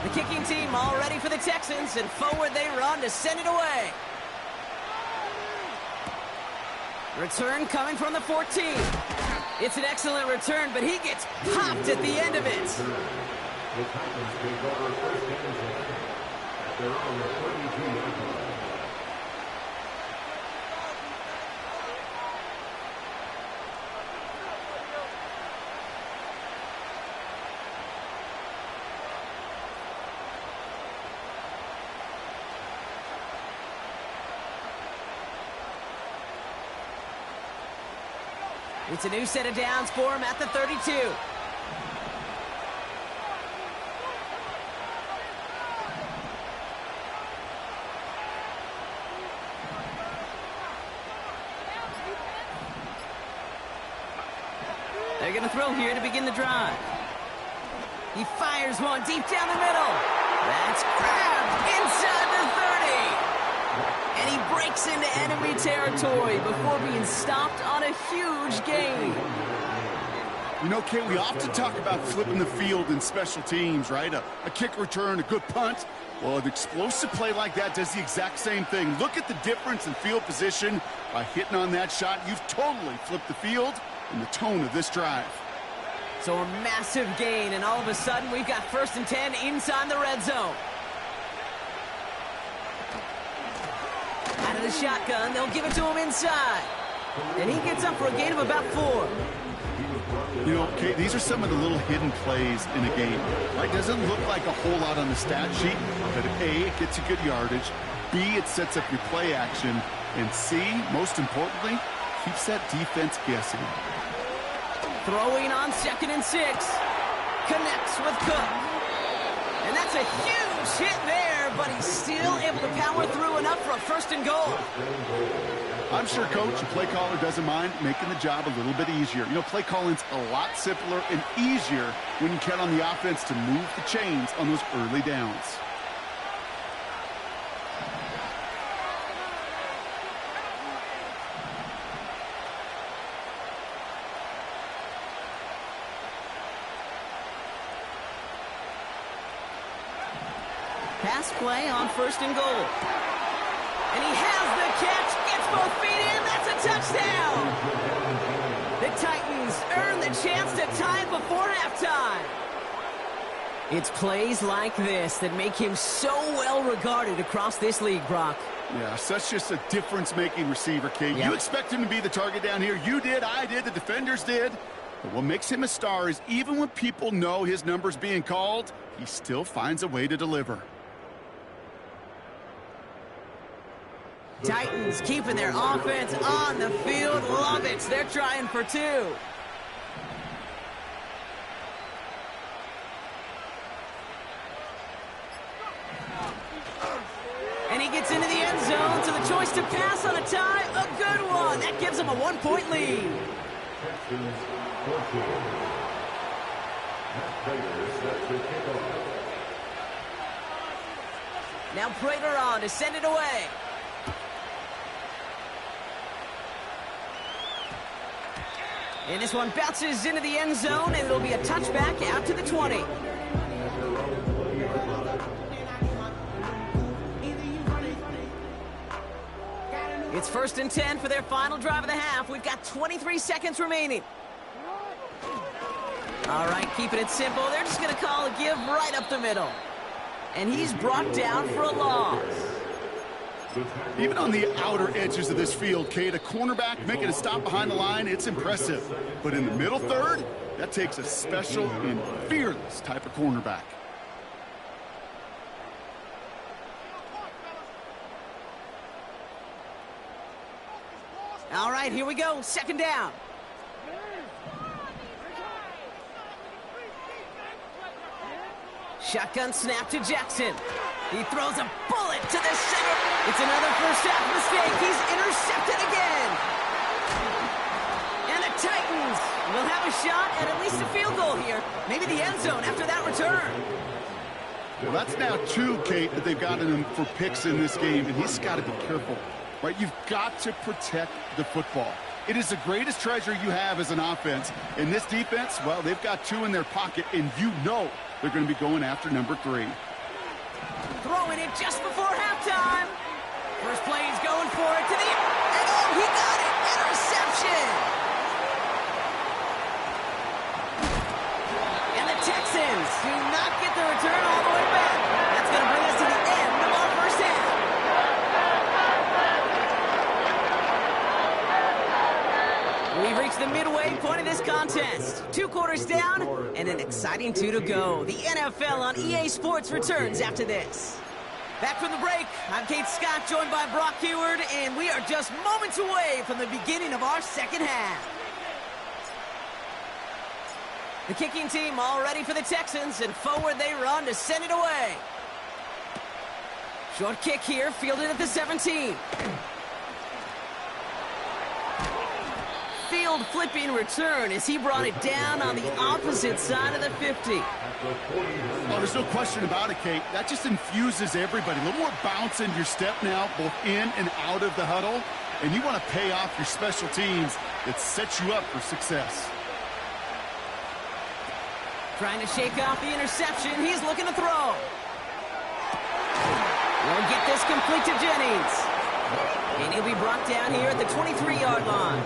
Speaker 7: The kicking team all ready for the Texans, and forward they run to send it away. Return coming from the 14. It's an excellent return, but he gets popped at the end of it. It's a new set of downs for him at the 32. They're going to throw here to begin the drive. He fires one deep down the middle. That's grabbed inside the 30. And he breaks into enemy territory before being stopped on a huge gain.
Speaker 8: You know, Kate, we often talk about flipping the field in special teams, right? A kick return, a good punt. Well, an explosive play like that does the exact same thing. Look at the difference in field position. By hitting on that shot, you've totally flipped the field and the tone of this drive.
Speaker 7: So a massive gain, and all of a sudden we've got 1st and 10 inside the red zone. Out of the shotgun, they'll give it to him inside. And he gets up for a gain of about 4.
Speaker 8: You know, Kate, these are some of the little hidden plays in a game. Right? Doesn't look like a whole lot on the stat sheet, but A, it gets you good yardage. B, it sets up your play action. And C, most importantly, keeps that defense guessing.
Speaker 7: Throwing on 2nd and 6. Connects with Cook. And that's a huge hit there, but he's still able to power through enough for a 1st and goal.
Speaker 8: I'm sure, Coach, the play caller doesn't mind making the job a little bit easier. You know, play calling's a lot simpler and easier when you count on the offense to move the chains on those early downs.
Speaker 7: Pass play on 1st and goal. And he has the catch, gets both feet in, that's a touchdown! The Titans earn the chance to tie it before halftime. It's plays like this that make him so well regarded across this league, Brock.
Speaker 8: Yeah, such just a difference-making receiver, Kate.
Speaker 7: Yep.
Speaker 8: You expect him to be the target down here. You did, I did, the defenders did. But what makes him a star is even when people know his number's being called, he still finds a way to deliver.
Speaker 7: Titans keeping their offense on the field. Love it. They're trying for 2. And he gets into the end zone, so the choice to pass on a tie, a good one. That gives him a 1-point lead. Now Prater on to send it away. And this one bounces into the end zone, and it'll be a touchback out to the 20. It's 1st and 10 for their final drive of the half. We've got 23 seconds remaining. All right, keeping it simple. They're just going to call a give right up the middle. And he's brought down for a loss.
Speaker 8: Even on the outer edges of this field, Kate, a cornerback making a stop behind the line, it's impressive. But in the middle third, that takes a special and fearless type of cornerback.
Speaker 7: All right, here we go. Second down. Shotgun snap to Jackson. He throws a bullet to the center. It's another first half mistake. He's intercepted again. And the Titans will have a shot at least a field goal here. Maybe the end zone after that return.
Speaker 8: Well, that's now 2, Kate, that they've gotten him for picks in this game, and he's got to be careful. Right, you've got to protect the football. It is the greatest treasure you have as an offense. And this defense, well, they've got 2 in their pocket, and you know they're going to be going after number 3.
Speaker 7: Throwing it just before halftime. First play, he's going for it to the... And oh, he got it! Interception! And the Texans do not get the return all the way back. That's going to bring us to the end of our first half. We've reached the midway point of this contest. 2 quarters down and an exciting 2 to go. The NFL on EA Sports returns after this. Back from the break, I'm Kate Scott, joined by Brock Huard, and we are just moments away from the beginning of our second half. The kicking team all ready for the Texans, and forward they run to send it away. Short kick here, fielded at the 17. Field flipping return as he brought it down on the opposite side of the 50.
Speaker 8: Oh, there's no question about it, Kate. That just infuses everybody. A little more bounce in your step now, both in and out of the huddle. And you want to pay off your special teams that sets you up for success.
Speaker 7: Trying to shake off the interception. He's looking to throw. Won't get this complete to Jennings. And he'll be brought down here at the 23-yard line.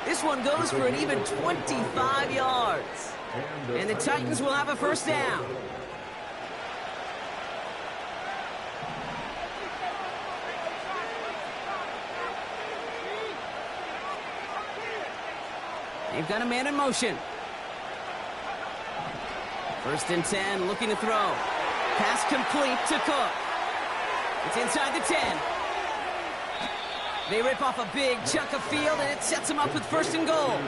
Speaker 7: This one goes for an even 25 yards. And the Titans will have a first down. They've got a man in motion. First and 10, looking to throw. Pass complete to Cook. It's inside the 10. They rip off a big chunk of field, and it sets them up with first and goal.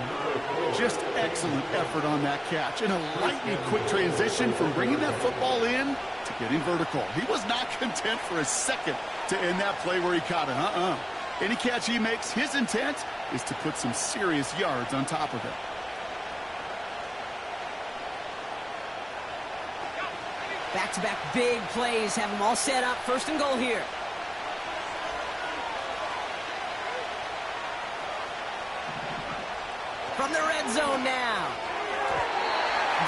Speaker 8: Just excellent effort on that catch. And a lightning quick transition from bringing that football in to getting vertical. He was not content for a second to end that play where he caught it. Any catch he makes, his intent is to put some serious yards on top of it.
Speaker 7: Back-to-back big plays have them all set up. First and goal here. From the red zone now.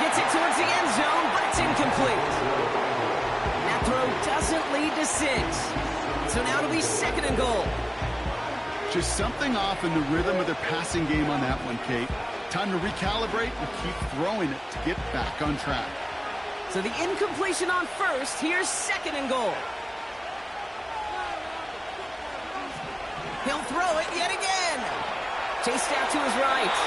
Speaker 7: Gets it towards the end zone, but it's incomplete. That throw doesn't lead to 6. So now it'll be second and goal.
Speaker 8: Just something off in the rhythm of their passing game on that one, Kate. Time to recalibrate and keep throwing it to get back on track.
Speaker 7: So the incompletion on first. Here's second and goal. He'll throw it yet again. Chased out to his right.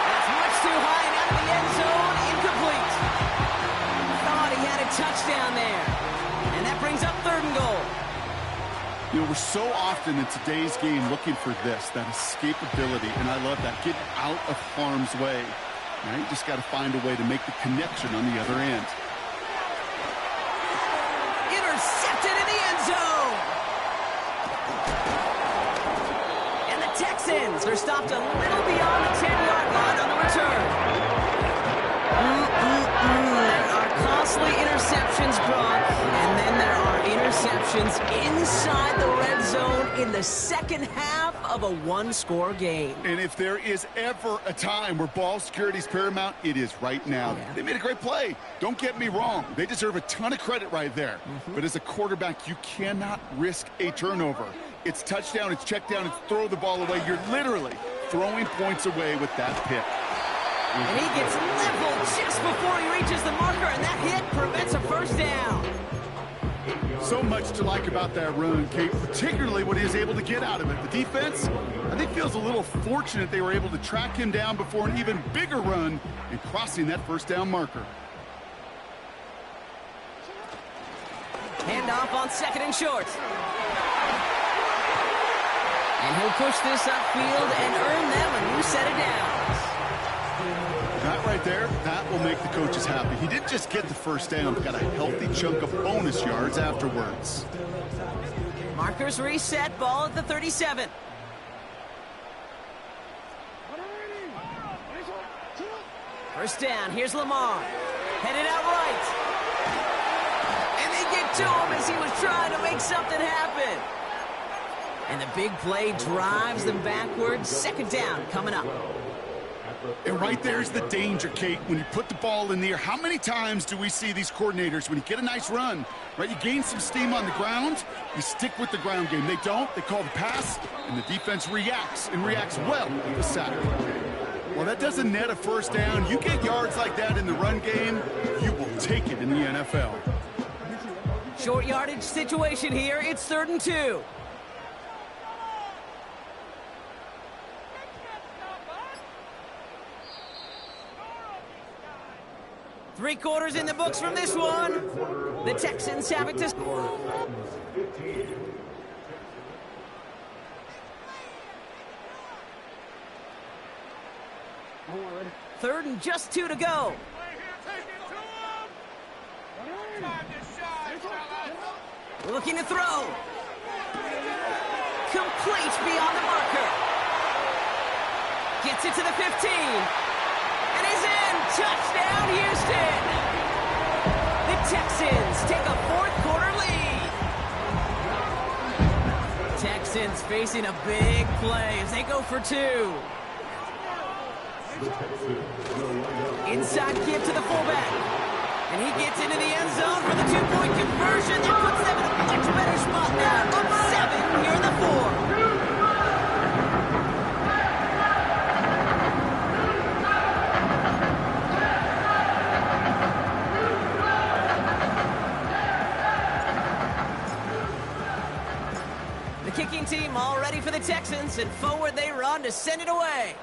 Speaker 7: That's much too high and out of the end zone. Incomplete. Thought he had a touchdown there. And that brings up third and goal.
Speaker 8: You know, we're so often in today's game looking for this, that escapability, and I love that. Get out of harm's way. Now you just got to find a way to make the connection on the other end.
Speaker 7: Intercepted in the end zone. And the Texans are stopped a little beyond the 10-yard line on the return. There are costly interceptions, Brock, and then there are interceptions inside the red zone in the second half of a one-score game.
Speaker 8: And if there is ever a time where ball security is paramount, it is right now.
Speaker 7: Yeah.
Speaker 8: They made a great play. Don't get me wrong. They deserve a ton of credit right there. But as a quarterback, you cannot risk a turnover. It's touchdown, it's check down, it's throw the ball away. You're literally throwing points away with that pick.
Speaker 7: And he gets leveled just before he reaches the marker, and that hit prevents a first down.
Speaker 8: So much to like about that run, Kate, particularly what he was able to get out of it. The defense, I think, feels a little fortunate they were able to track him down before an even bigger run and crossing that first down marker.
Speaker 7: Handoff on 2nd and short. And he'll push this upfield and earn them a new set of downs.
Speaker 8: That right there, that will make the coaches happy. He didn't just get the first down, but got a healthy chunk of bonus yards afterwards.
Speaker 7: Markers reset, ball at the 37. First down, here's Lamar. Headed out right. And they get to him as he was trying to make something happen. And the big play drives them backwards. 2nd down coming up.
Speaker 8: And right there's the danger, Kate. When you put the ball in the air, how many times do we see these coordinators, when you get a nice run, right, you gain some steam on the ground, you stick with the ground game. They don't, they call the pass, and the defense reacts, and reacts well with the sack. Well, that doesn't net a first down. You get yards like that in the run game, you will take it in the NFL.
Speaker 7: Short yardage situation here. It's 3rd and 2. Three quarters in the books from this one. The Texans have it to score. Third and just 2 to go. Looking to throw. Complete beyond the marker. Gets it to the 15. And he's in. Touchdown, Houston. The Texans take a 4th quarter lead. Texans facing a big play as they go for 2. Inside give to the fullback. And he gets into the end zone for the 2-point conversion. That puts them in a much better spot now. Up 7 here in the 4. The kicking team all ready for the Texans, and forward they run to send it away.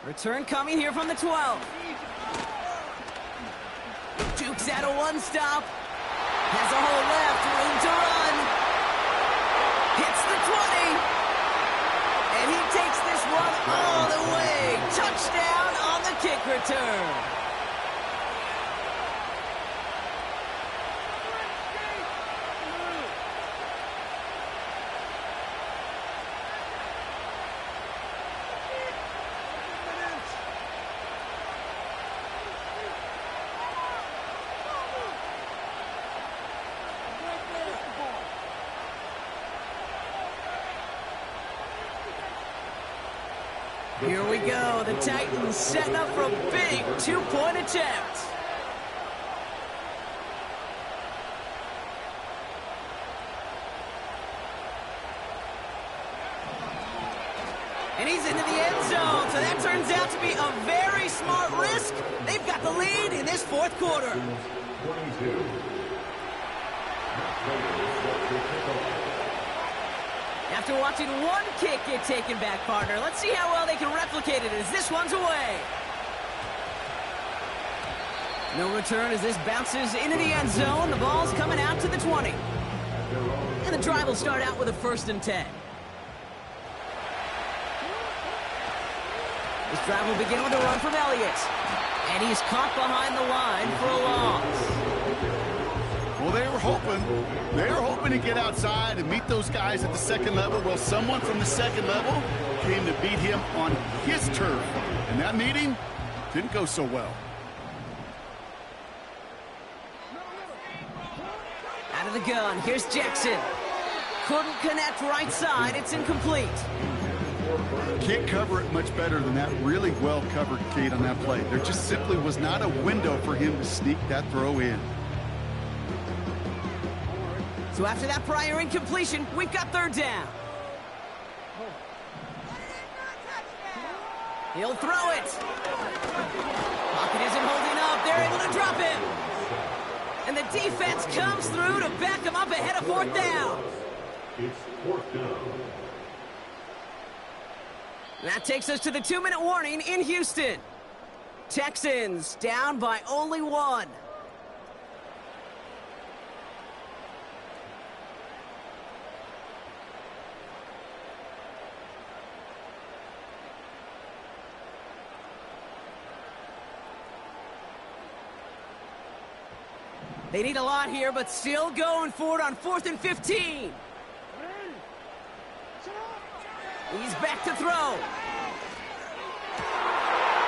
Speaker 7: Return coming here from the 12. Jukes out a one-stop. Has a hole left, room to run. Hits the 20. And he takes this one all the way. Touchdown on the kick return. Here we go. The Titans setting up for a big 2-point attempt. And he's into the end zone. So that turns out to be a very smart risk. They've got the lead in this 4th quarter. After watching one kick get taken back, partner, let's see how well they can replicate it as this one's away. No return as this bounces into the end zone. The ball's coming out to the 20. And the drive will start out with a 1st and 10. This drive will begin with a run from Elliott. And he's caught behind the line for a loss.
Speaker 8: Well, they were hoping to get outside and meet those guys at the 2nd level. Well, someone from the 2nd level came to beat him on his turf. And that meeting didn't go so well.
Speaker 7: Out of the gun, here's Jackson. Couldn't connect right side, it's incomplete.
Speaker 8: Can't cover it much better than that. Really well covered, Kate, on that play. There just simply was not a window for him to sneak that throw in.
Speaker 7: So after that prior incompletion, we've got 3rd down. He'll throw it. Pocket isn't holding up. They're able to drop him. And the defense comes through to back them up ahead of fourth down.
Speaker 9: It's fourth down.
Speaker 7: That takes us to the 2-minute warning in Houston. Texans down by only 1. They need a lot here, but still going for it on 4th and 15. He's back to throw.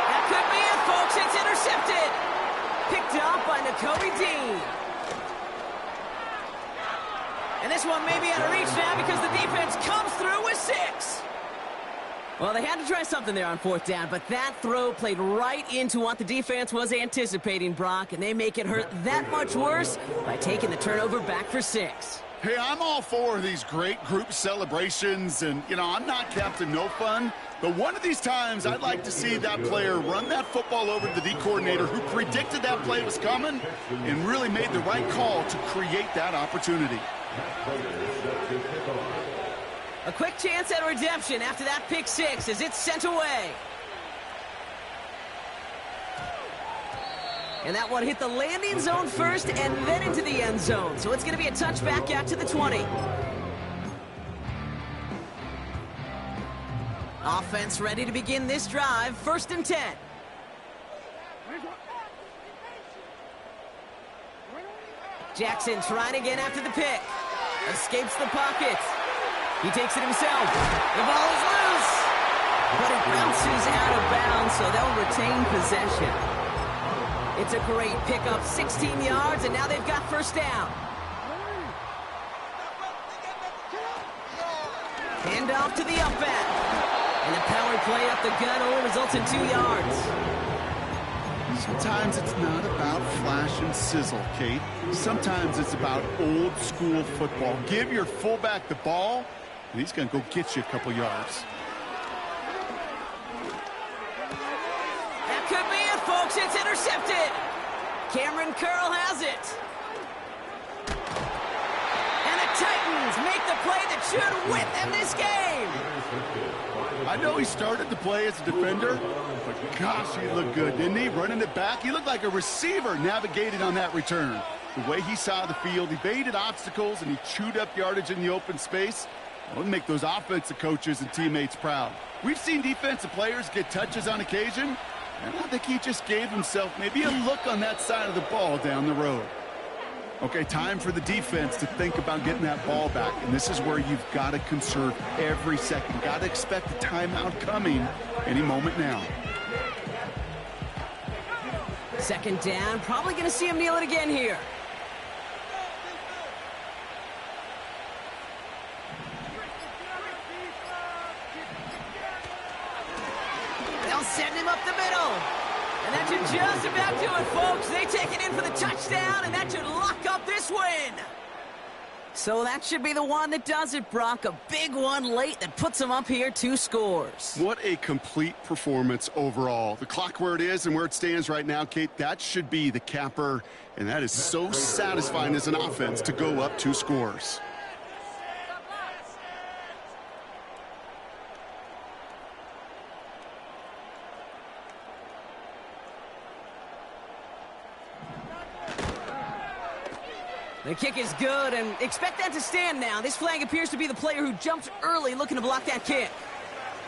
Speaker 7: That could be it, folks. It's intercepted. Picked up by Nakobe Dean. And this one may be out of reach now because the defense comes through with 6. Well, they had to try something there on 4th down, but that throw played right into what the defense was anticipating, Brock, and they make it hurt that much worse by taking the turnover back for 6.
Speaker 8: Hey, I'm all for these great group celebrations, and, you know, I'm not Captain No Fun, but one of these times I'd like to see that player run that football over to the D coordinator who predicted that play was coming and really made the right call to create that opportunity.
Speaker 7: A quick chance at redemption after that pick 6 as it's sent away. And that one hit the landing zone first and then into the end zone. So it's going to be a touchback out to the 20. Offense ready to begin this drive. 1st and 10. Jackson trying again after the pick. Escapes the pocket. He takes it himself. The ball is loose. But it bounces out of bounds, so they'll retain possession. It's a great pickup, 16 yards, and now they've got 1st down. Hand off to the up back. And the power play up the gut only results in 2 yards.
Speaker 8: Sometimes it's not about flash and sizzle, Kate. Sometimes it's about old school football. Give your fullback the ball, and he's going to go get you a couple yards.
Speaker 7: That could be it, folks. It's intercepted. Cameron Curl has it. And the Titans make the play that should win them this game.
Speaker 8: I know he started to play as a defender, but gosh, he looked good, didn't he? Running it back, he looked like a receiver navigating on that return. The way he saw the field, he baited obstacles, and he chewed up yardage in the open space. That would make those offensive coaches and teammates proud. We've seen defensive players get touches on occasion, and I think he just gave himself maybe a look on that side of the ball down the road. Okay, time for the defense to think about getting that ball back, and this is where you've got to conserve every second. Got to expect a timeout coming any moment now.
Speaker 7: 2nd down, probably going to see him kneel it again here. They'll send him up the middle. And that should just about do it, folks. They take it in for the touchdown, and that should lock up this win. So that should be the one that does it, Brock. A big one late that puts them up here 2 scores.
Speaker 8: What a complete performance overall. The clock where it is and where it stands right now, Kate, that should be the capper, and that is so satisfying as an offense to go up 2 scores.
Speaker 7: The kick is good, and expect that to stand now. This flag appears to be the player who jumped early looking to block that kick.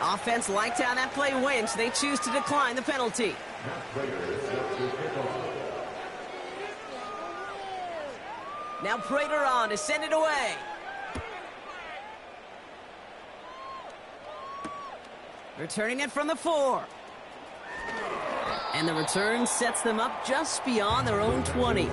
Speaker 7: Offense liked how that play went, so they choose to decline the penalty. Now Prater on to send it away. Returning it from the 4. And the return sets them up just beyond their own 20.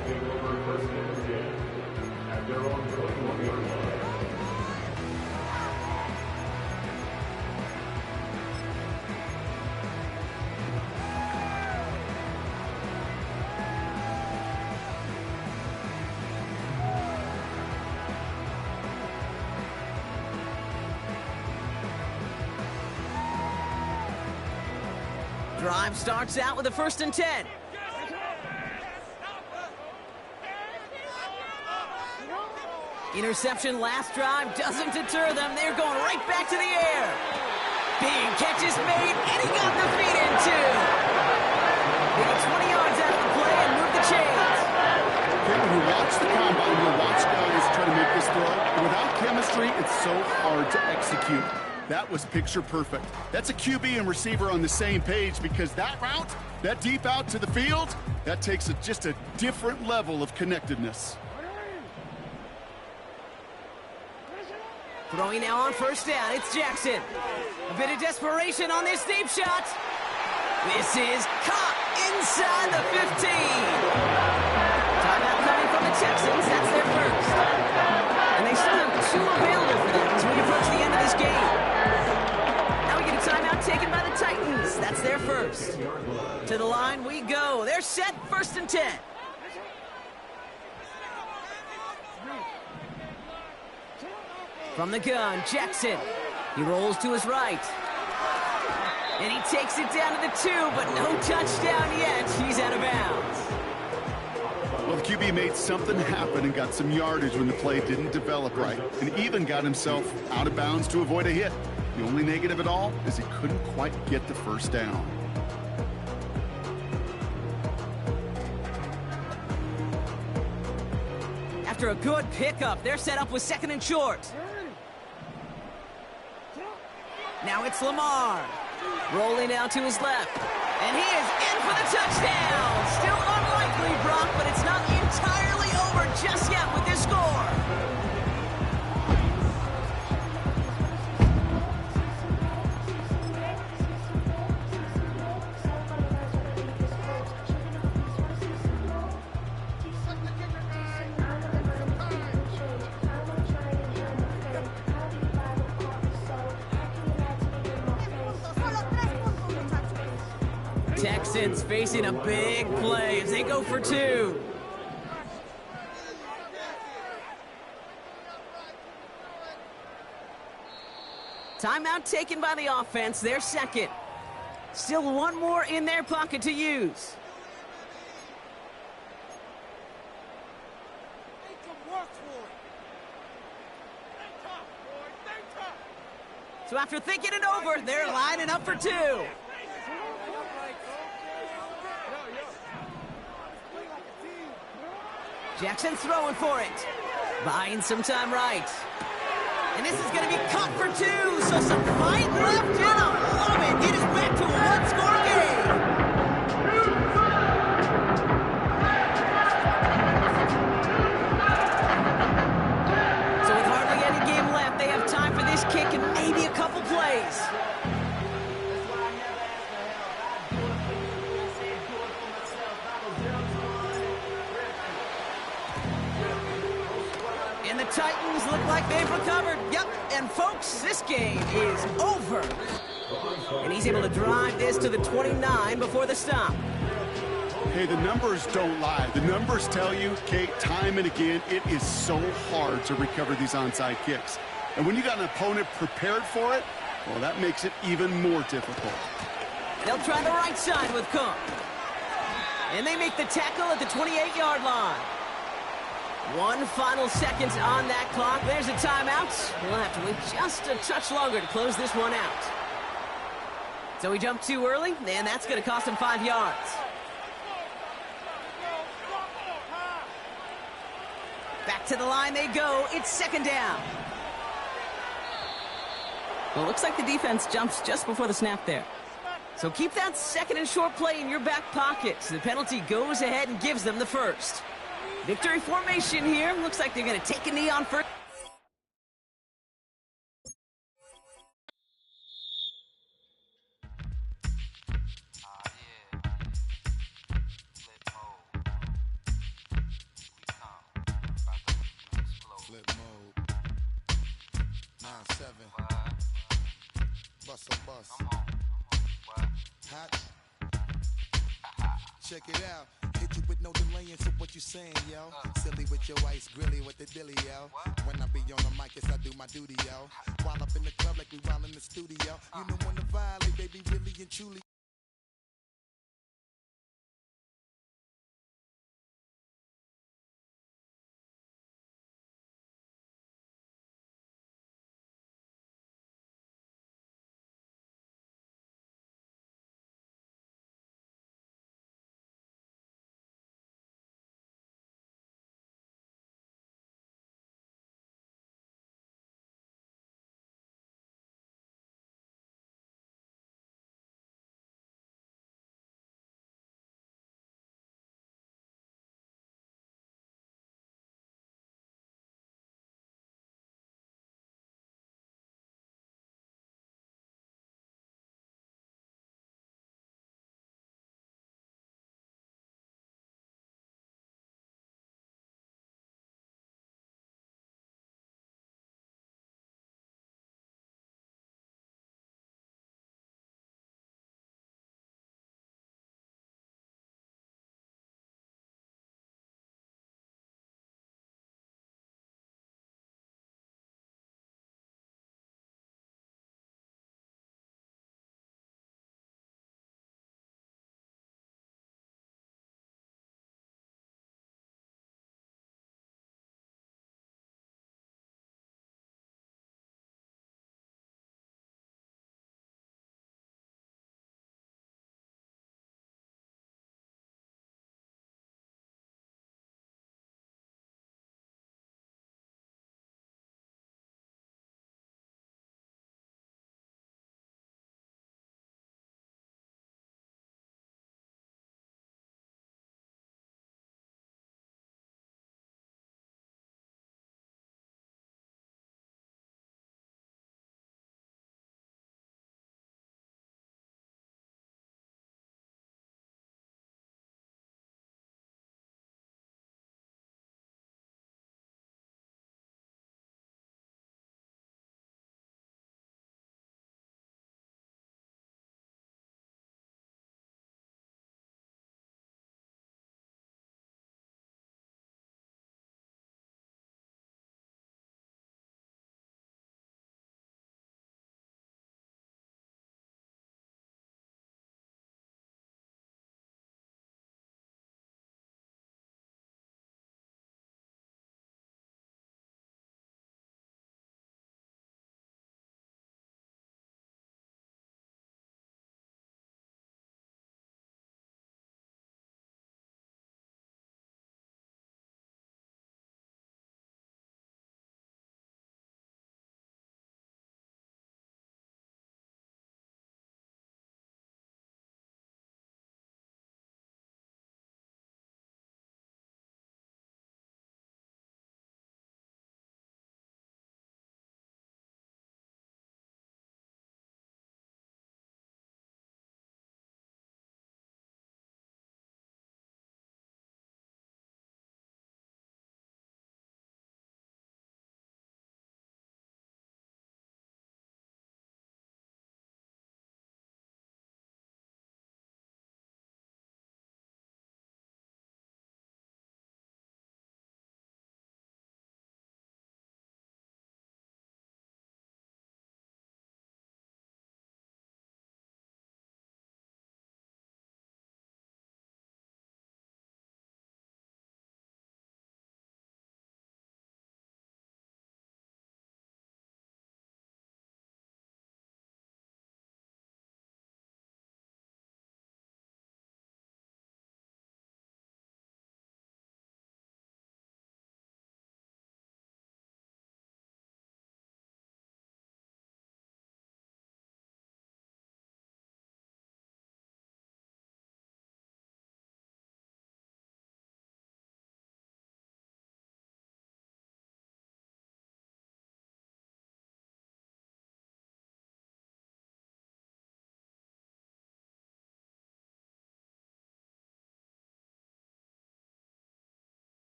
Speaker 7: Drive starts out with a 1st and 10. Interception last drive doesn't deter them. They're going right back to the air. Big catch is made, and he got the feet in too. They get 20 yards out of the play and move the chains.
Speaker 8: Okay, when you watch the combine, you watch guys try to make this throw. Without chemistry, it's so hard to execute. That was picture perfect. That's a QB and receiver on the same page because that route, that deep out to the field, that takes just a different level of connectedness.
Speaker 7: Throwing now on first down, it's Jackson. A bit of desperation on this deep shot. This is caught inside the 15. Timeout coming from the Texans, that's their first. And they still have 2 available for them as we approach the end of this game. Now we get a timeout taken by the Titans, that's their first. To the line we go, they're set, 1st and 10. From the gun, Jackson. He rolls to his right. And he takes it down to the 2, but no touchdown yet. He's out of bounds.
Speaker 8: Well, the QB made something happen and got some yardage when the play didn't develop right, and even got himself out of bounds to avoid a hit. The only negative at all is he couldn't quite get the first down.
Speaker 7: After a good pickup, they're set up with 2nd and short. Now it's Lamar. Rolling out to his left. And he is in for the touchdown. Still unlikely, Brock, but it's not entirely over just yet with this score. Texans facing a big play as they go for 2. Timeout taken by the offense, their second. Still 1 more in their pocket to use. So after thinking it over, they're lining up for 2. Jackson throwing for it. Buying some time right. And this is going to be caught for 2. So some fight left in them. Love it. It is back to a 1-score game. So with hardly any game left, they have time for this kick and maybe a couple plays. And the Titans look like they've recovered. Yep, and folks, this game is over. And he's able to drive this to the 29 before the stop.
Speaker 8: Hey, the numbers don't lie. The numbers tell you, Kate, time and again, it is so hard to recover these onside kicks. And when you got an opponent prepared for it, well, that makes it even more difficult.
Speaker 7: They'll try the right side with Cook. And they make the tackle at the 28-yard line. 1 final second on that clock. There's a timeout. We'll have to wait just a touch longer to close this one out. So he jumped too early, and that's going to cost him 5 yards. Back to the line they go. It's 2nd down. Well, it looks like the defense jumps just before the snap there. So keep that 2nd and short play in your back pocket. So the penalty goes ahead and gives them the first. Victory formation here. Looks like they're going to take a knee on first.
Speaker 10: Flip mode. 9-7. Bust a bus. Hot. Check it out. Hit you with no delaying, so what you saying, yo? Silly with your ice, grilly with the dilly, yo. When I be on the mic, yes, I do my duty, yo. While up in the club like we while in the studio. You know when to violate, baby, really and truly.